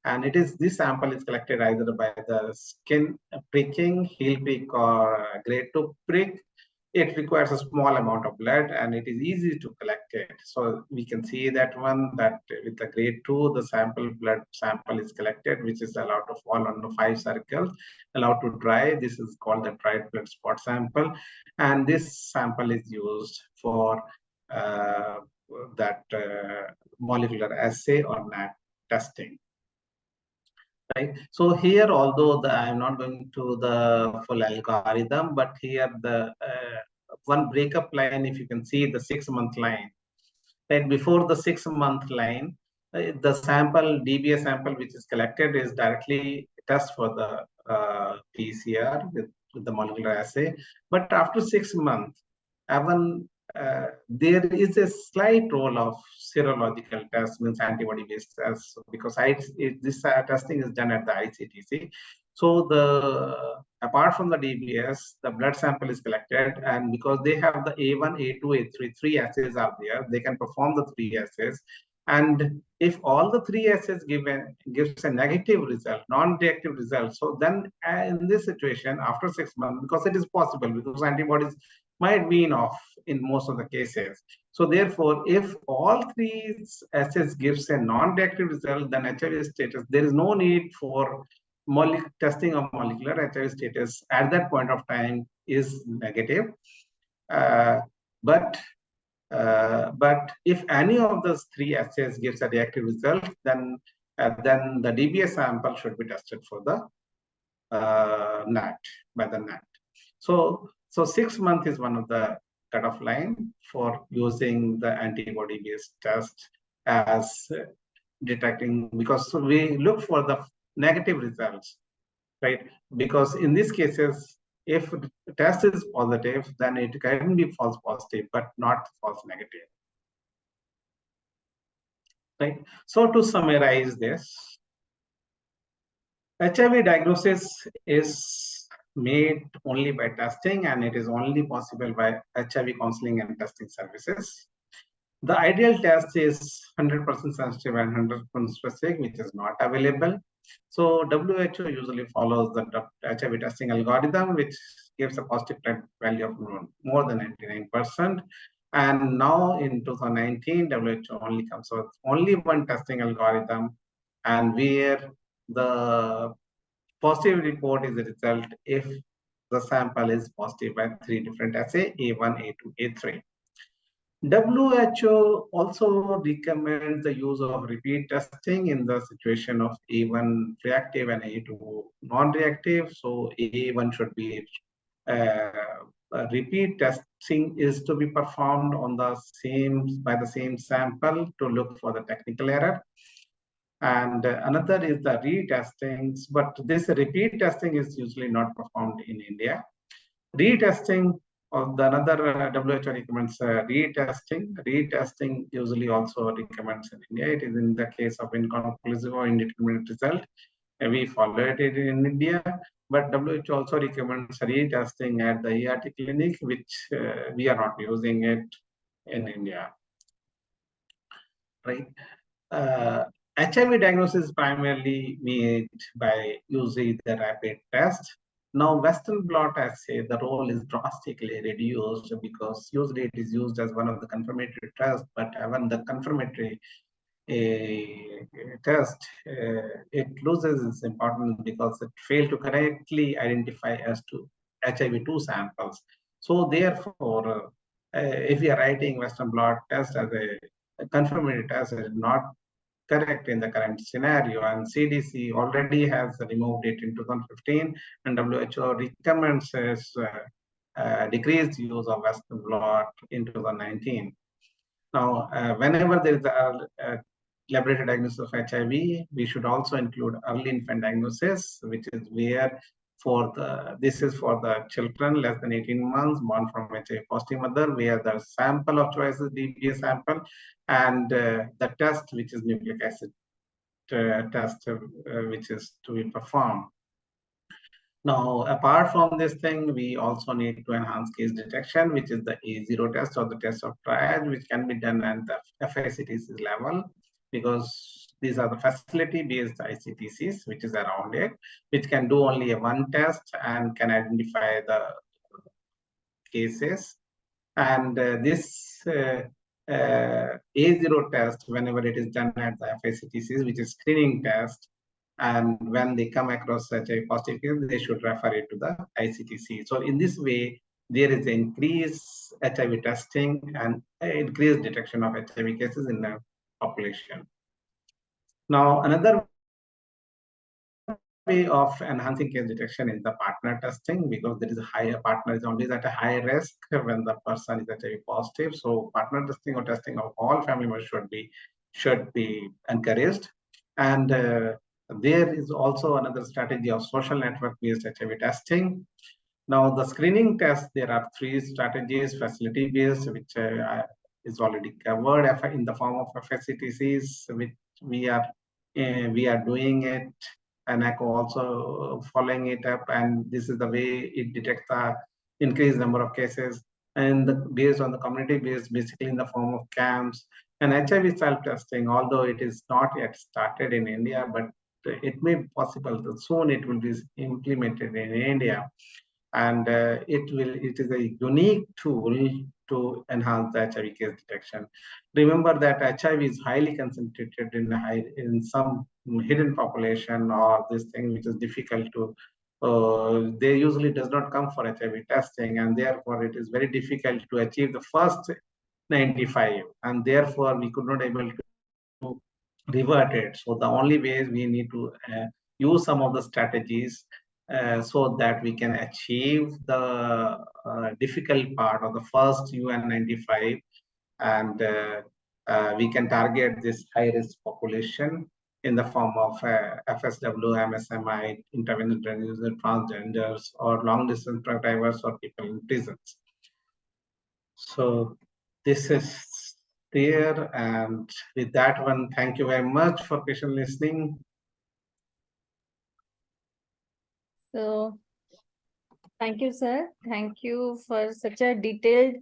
And this sample is collected either by the skin pricking, heel prick, or grade 2 prick. It requires a small amount of blood, and it is easy to collect it. So we can see that one, that with the grade 2, the blood sample is collected, which is allowed to fall on the 5 circles, allowed to dry. This is called the dried blood spot sample. And this sample is used for that molecular assay or NAT testing. Right. So here, although I'm not going to the full algorithm, but here the one breakup line, if you can see the 6-month line, right before the 6-month line, the sample DBA sample which is collected is directly test for the PCR with the molecular assay. But after 6 months, even there is a slight role of serological test, means antibody-based tests, because this testing is done at the ICTC. So apart from the DBS, the blood sample is collected, and because they have the A1, A2, A3, three assays are there, they can perform the three assays. And if all the three assays gives a negative result, non-reactive result, so then in this situation, after 6 months, because it is possible, because antibodies might wean off in most of the cases. So therefore, if all three assays gives a non-reactive result, then HIV status, there is no need for testing of molecular HIV status at that point of time is negative. But if any of those three assays gives a reactive result, then the DBA sample should be tested for the NAT by the NAT. So 6 months is one of the cutoff line for using the antibody-based test as detecting, because we look for the negative results, right? Because in these cases, if the test is positive, then it can be false positive, but not false negative, right? So to summarize this, HIV diagnosis is made only by testing, and it is only possible by HIV counseling and testing services. The ideal test is 100% sensitive and 100% specific, which is not available. So WHO usually follows the HIV testing algorithm, which gives a positive value of more than 99%. And now in 2019, WHO only comes with only one testing algorithm, and where the positive report is the result if the sample is positive by 3 different assays, A1, A2, A3. WHO also recommends the use of repeat testing in the situation of A1 reactive and A2 non-reactive. So A1 should be repeat testing is to be performed on by the same sample to look for the technical error. And another is the retestings, but this repeat testing is usually not performed in India. Retesting of another WHO recommends retesting. Retesting usually also recommends in India. It is in the case of inconclusive or indeterminate result. We followed it in India, but WHO also recommends retesting at the ERT clinic, which we are not using it in India, right? HIV diagnosis is primarily made by using the rapid test. Now, Western blot assay, the role is drastically reduced because usually it is used as one of the confirmatory tests, but even the confirmatory test, it loses its importance because it failed to correctly identify as to HIV2 samples. So therefore, if we are writing Western blot test as a confirmatory test, it is not correct in the current scenario, and CDC already has removed it in 2015, and WHO recommends decreased use of Western blot in 2019. Now, whenever there is a laboratory diagnosis of HIV, we should also include early infant diagnosis, which is where this is for the children less than 18 months born from HIV positive mother, where the sample of choice is DBA sample, and the test, which is nucleic acid test, which is to be performed. Now, apart from this thing, we also need to enhance case detection, which is the A0 test or the test of triage, which can be done at the FICTC level, because these are the facility-based ICTCs, which is around it, which can do only a one test and can identify the cases. And this A0 test, whenever it is done at the FICTCs, which is screening test, and when they come across such a positive case, they should refer it to the ICTC. So in this way, there is increased HIV testing and increased detection of HIV cases in the population. Now, another way of enhancing case detection is the partner testing, because there is a higher partner is always at a higher risk when the person is HIV positive. So partner testing or testing of all family members should be encouraged. And there is also another strategy of social network based HIV testing. Now, the screening test, there are three strategies: facility based, which is already covered in the form of FSCTCs, which we are doing it, and ECHO also following it up. And this is the way it detects the increased number of cases. And based on the community based, basically in the form of camps and HIV self testing, although it is not yet started in India, but it may be possible that soon it will be implemented in India. And it is a unique tool to enhance the HIV case detection. Remember that HIV is highly concentrated in some hidden population, or this thing which is difficult to they usually does not come for HIV testing, and therefore it is very difficult to achieve the first 95, and therefore we could not able to revert it. So the only way is we need to use some of the strategies so that we can achieve the difficult part of the first UN95, and we can target this high risk population in the form of FSW, MSMI, intermittent users, transgenders, or long distance truck drivers, or people in prisons. So this is there, and with that one, thank you very much for patient listening. So thank you, sir. Thank you for such a detailed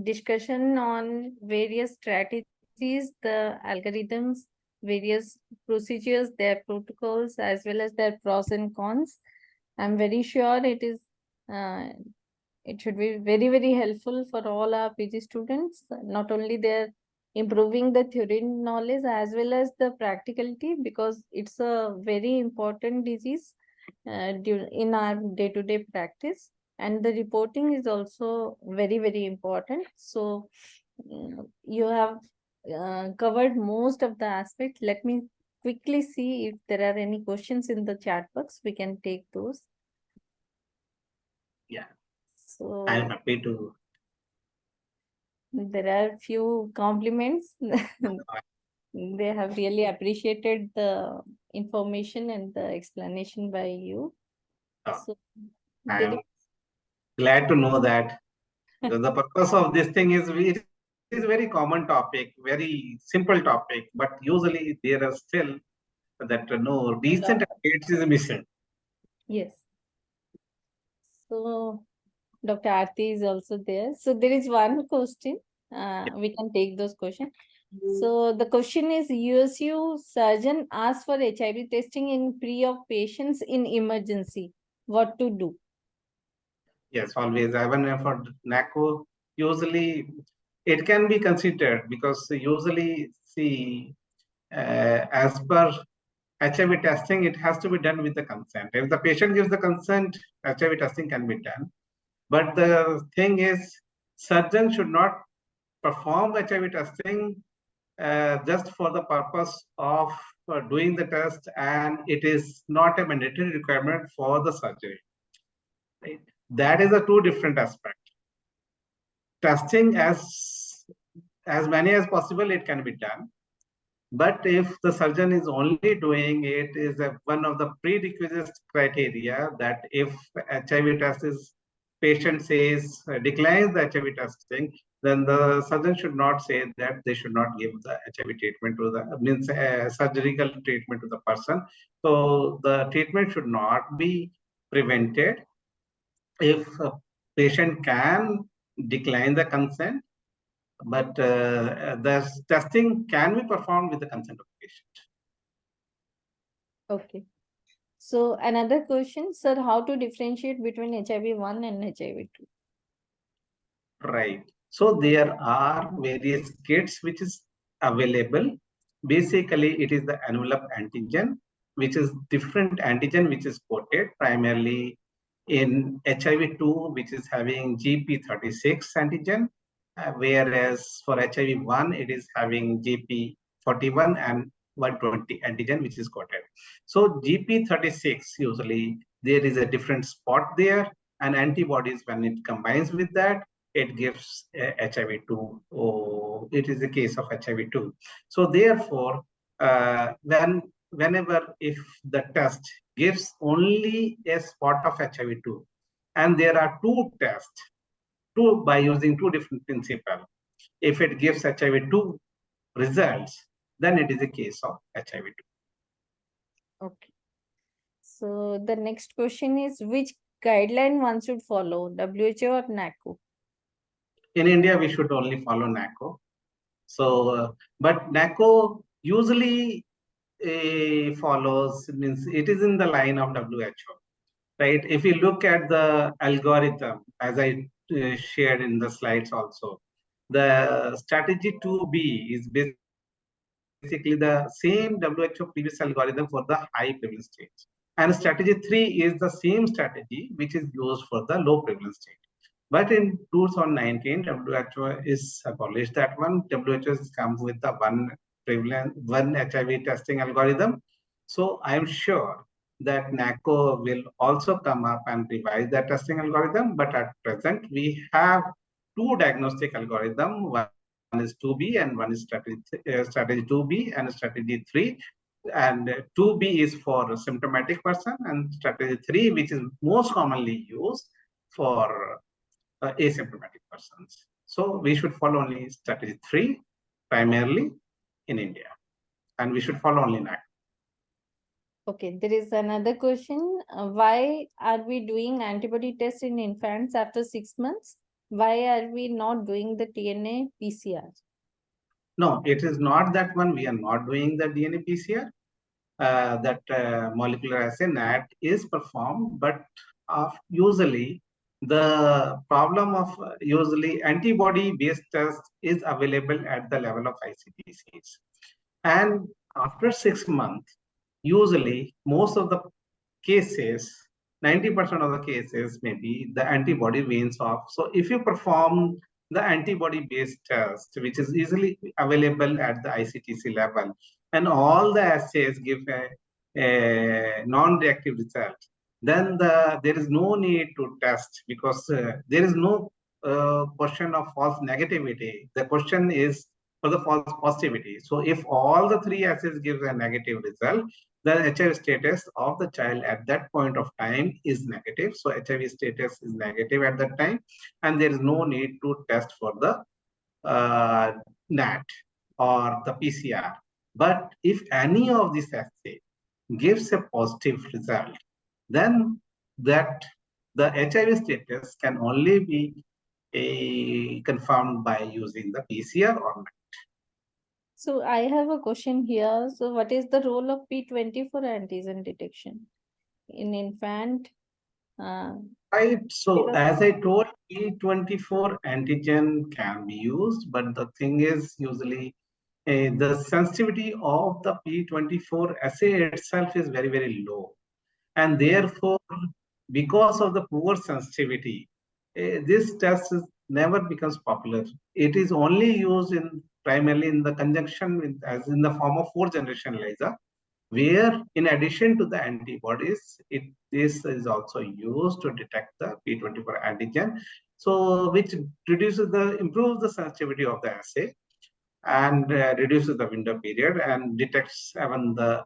discussion on various strategies, the algorithms, various procedures, their protocols, as well as their pros and cons. I'm very sure it should be very, very helpful for all our PG students. Not only they're improving the theory knowledge as well as the practicality, because it's a very important disease in our day-to-day practice, and the reporting is also very, very important. So you have covered most of the aspects. Let me quickly see if there are any questions in the chat box. We can take those. Yeah, so I'm happy to. There are few compliments. They have really appreciated the information and the explanation by you. So I'm glad to know that the purpose of this thing is it is a very common topic, very simple topic, but usually there are still that no decent updates is missing. Yes. So Dr. Aarti is also there. So there is one question. We can take those questions. So the question is, USU surgeon asked for HIV testing in pre-op patients in emergency. What to do? Yes, always. Even for NACO, usually it can be considered, because usually, see, as per HIV testing, it has to be done with the consent. If the patient gives the consent, HIV testing can be done. But the thing is, surgeon should not perform HIV testing just for the purpose of doing the test, and it is not a mandatory requirement for the surgery. Right? That is a two different aspect. Testing as many as possible, it can be done. But if the surgeon is only doing it, is one of the prerequisite criteria that if HIV test is patient says declines the HIV testing, then the surgeon should not say that they should not give the HIV treatment to the surgical treatment to the person. So the treatment should not be prevented if a patient can decline the consent, but the testing can be performed with the consent of the patient. Okay. So another question, sir, how to differentiate between HIV-1 and HIV-2? Right. So there are various kits which is available. Basically, it is the envelope antigen, which is different antigen which is coated primarily in HIV-2, which is having GP36 antigen, whereas for HIV-1, it is having GP41 and 120 antigen, which is quoted. So GP36, usually there is a different spot there, and antibodies, when it combines with that, it gives HIV-2. Oh, it is the case of HIV-2. So therefore, whenever if the test gives only a spot of HIV-2, and there are two tests, by using two different principles. If it gives HIV-2 results, then it is a case of HIV-2. Okay. So the next question is, which guideline one should follow, WHO or NACO? In India, we should only follow NACO. So, but NACO usually follows, means it is in the line of WHO, right? If you look at the algorithm, as I shared in the slides also, the strategy 2B is basically the same WHO previous algorithm for the high prevalence stage. And strategy 3 is the same strategy which is used for the low prevalence stage. But in 2019, WHO is abolished that one. WHO has come with the one HIV testing algorithm. So I'm sure that NACO will also come up and revise that testing algorithm. But at present, we have two diagnostic algorithms. One is 2B and one is strategy 2B and strategy 3. And 2B is for symptomatic person, and strategy 3, which is most commonly used for asymptomatic persons. So we should follow only strategy 3 primarily in India, and we should follow only NAC. Okay, there is another question. Why are we doing antibody tests in infants after 6 months? Why are we not doing the DNA PCR? No, it is not that one. We are not doing the DNA PCR. That molecular assay NAT is performed, but usually the problem of usually antibody-based test is available at the level of ICTCs. And after 6 months, usually most of the cases, 90% of the cases, maybe the antibody wanes off. So if you perform the antibody-based test, which is easily available at the ICTC level, and all the assays give a non-reactive result, then there is no need to test, because there is no question of false negativity. The question is for the false positivity. So if all the three assays give a negative result, the HIV status of the child at that point of time is negative. So HIV status is negative at that time, and there is no need to test for the NAT or the PCR. But if any of these assays gives a positive result, then that the HIV status can only be confirmed by using the PCR or NAT. So I have a question here. So what is the role of P24 antigen detection in infant? Right. So as I told, P24 antigen can be used, but the thing is usually the sensitivity of the P24 assay itself is very, very low. And therefore, because of the poor sensitivity, this test never becomes popular. It is only used primarily in the conjunction with, as in the form of 4th generation ELISA, where in addition to the antibodies, this is also used to detect the P24 antigen, so which improves the sensitivity of the assay and reduces the window period and detects even the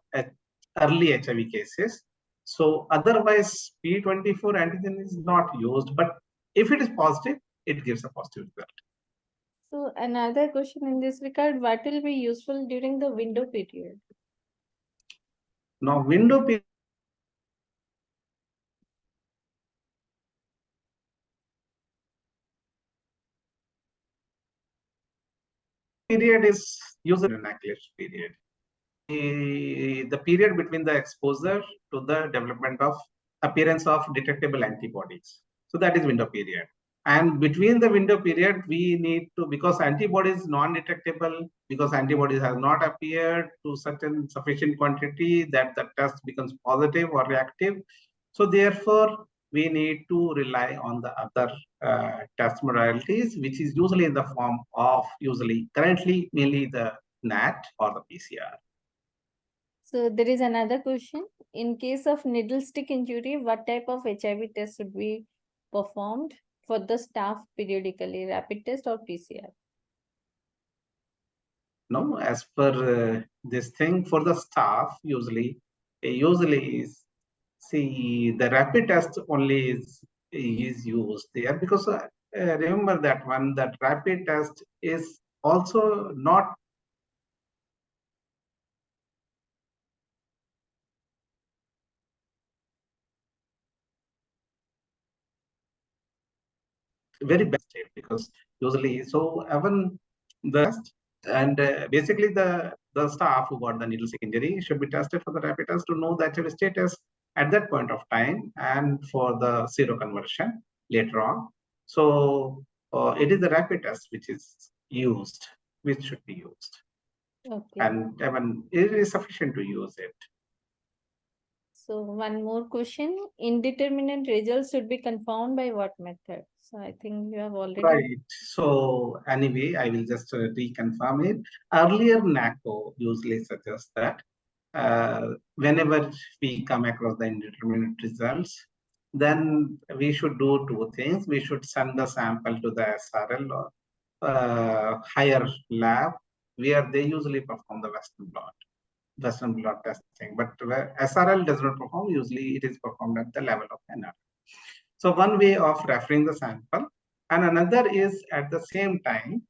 early HIV cases. So otherwise, P24 antigen is not used, but if it is positive, it gives a positive result. So another question in this regard, what will be useful during the window period? Now, window period is usually an inoculation period. The period between the exposure to the development of appearance of detectable antibodies. So that is window period. And between the window period, we need to, because antibodies non-detectable, because antibodies have not appeared to sufficient quantity that the test becomes positive or reactive. So therefore, we need to rely on the other test modalities, which is usually in the form of currently mainly the NAT or the PCR. So there is another question. In case of needle stick injury, what type of HIV test should be performed for the staff periodically, rapid test or PCR? No, as per this thing for the staff, usually is, see, the rapid test only is used there because remember that one, that rapid test is also not very best state, because usually, so even the test, and basically the staff who got the needle stick injury should be tested for the rapid test to know the HIV status at that point of time, and for the seroconversion later on. So it is the rapid test which is used, which should be used. Okay. And I mean, it is sufficient to use it. So one more question. Indeterminate results should be confirmed by what method? So I think you have already. Right. So anyway, I will just reconfirm it. Earlier, NACO usually suggests that whenever we come across the indeterminate results, then we should do two things. We should send the sample to the SRL or higher lab, where they usually perform the Western blot testing. But where SRL does not perform, usually it is performed at the level of NR. So one way of referring the sample, and another is at the same time,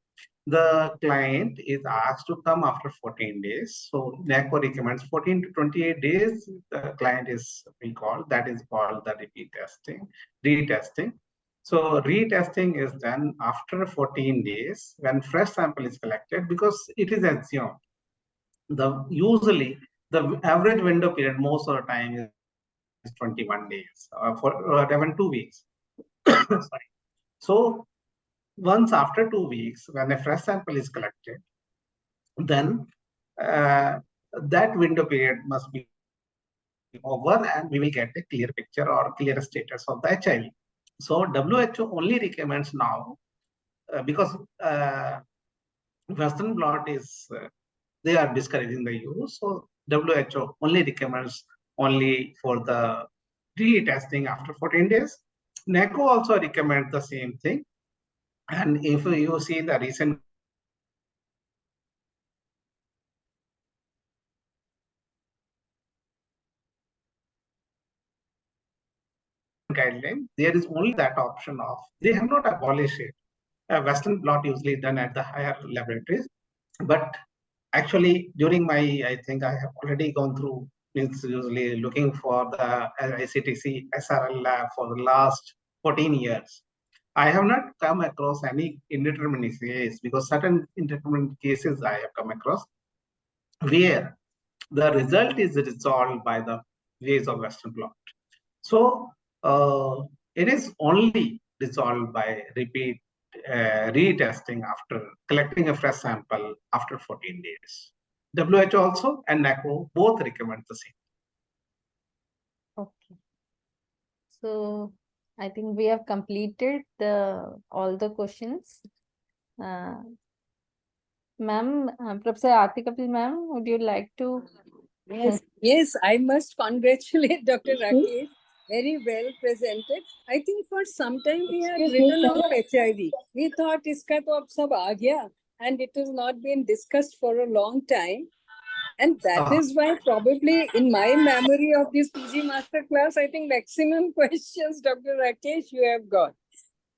the client is asked to come after 14 days. So NACO recommends 14 to 28 days. The client is recalled. That is called the repeat testing, retesting. So retesting is done after 14 days when fresh sample is collected, because it is assumed usually the average window period most of the time is 21 days for even 2 weeks. Sorry. So once after 2 weeks, when a fresh sample is collected, then that window period must be over, and we will get a clear picture or clear status of the HIV. So WHO only recommends now, because Western blot is, they are discouraging the use. So WHO only recommends only for the retesting after 14 days. NACO also recommends the same thing. And if you see the recent guideline, there is only that option of, they have not abolished it. Western blot usually done at the higher laboratories, but actually during my, I think I have already gone through, means usually looking for the ICTC SRL lab for the last 14 years. I have not come across any indeterminate case, because certain indeterminate cases I have come across where the result is resolved by the ways of Western blot. So it is only resolved by repeat retesting after collecting a fresh sample after 14 days. WHO also and NACO both recommend the same. Okay. So I think we have completed all the questions. Ma'am, Professor Aarti Kapil ma'am, would you like to? Yes, I must congratulate Dr. Rakesh. Very well presented. I think for some time we had written off HIV. We thought iska to ab sab aa gaya, and it has not been discussed for a long time. And that is why probably in my memory of this PG Masterclass, I think maximum questions, Dr. Rakesh, you have got.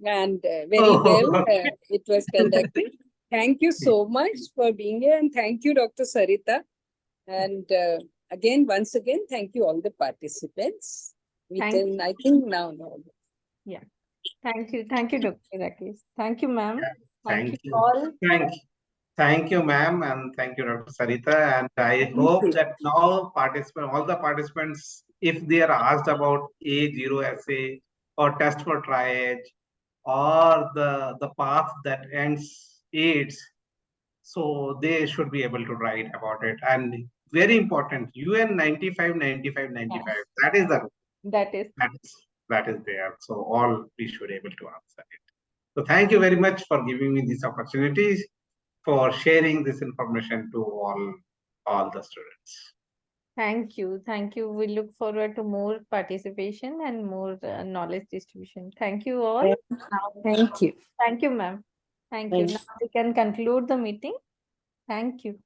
And very well, it was conducted. Thank you so much for being here, and thank you, Dr. Sarita. And again, once again, thank you all the participants. We can, I think now. Yeah. Thank you, Dr. Rakesh. Thank you, ma'am. Thank you. All. Thank you, ma'am, and thank you, Dr. Sarita. And I hope that now all the participants, if they are asked about A0 assay or test for triage or the path that ends AIDS, so they should be able to write about it. And very important, UN 95, 95, 95. That is the that is there. So all we should able to answer it. So thank you very much for giving me these opportunities, for sharing this information to all the students. Thank you. Thank you. We look forward to more participation and more knowledge distribution. Thank you all. Thank you. Thank you, ma'am. Thank you. Thank Now we can conclude the meeting. Thank you.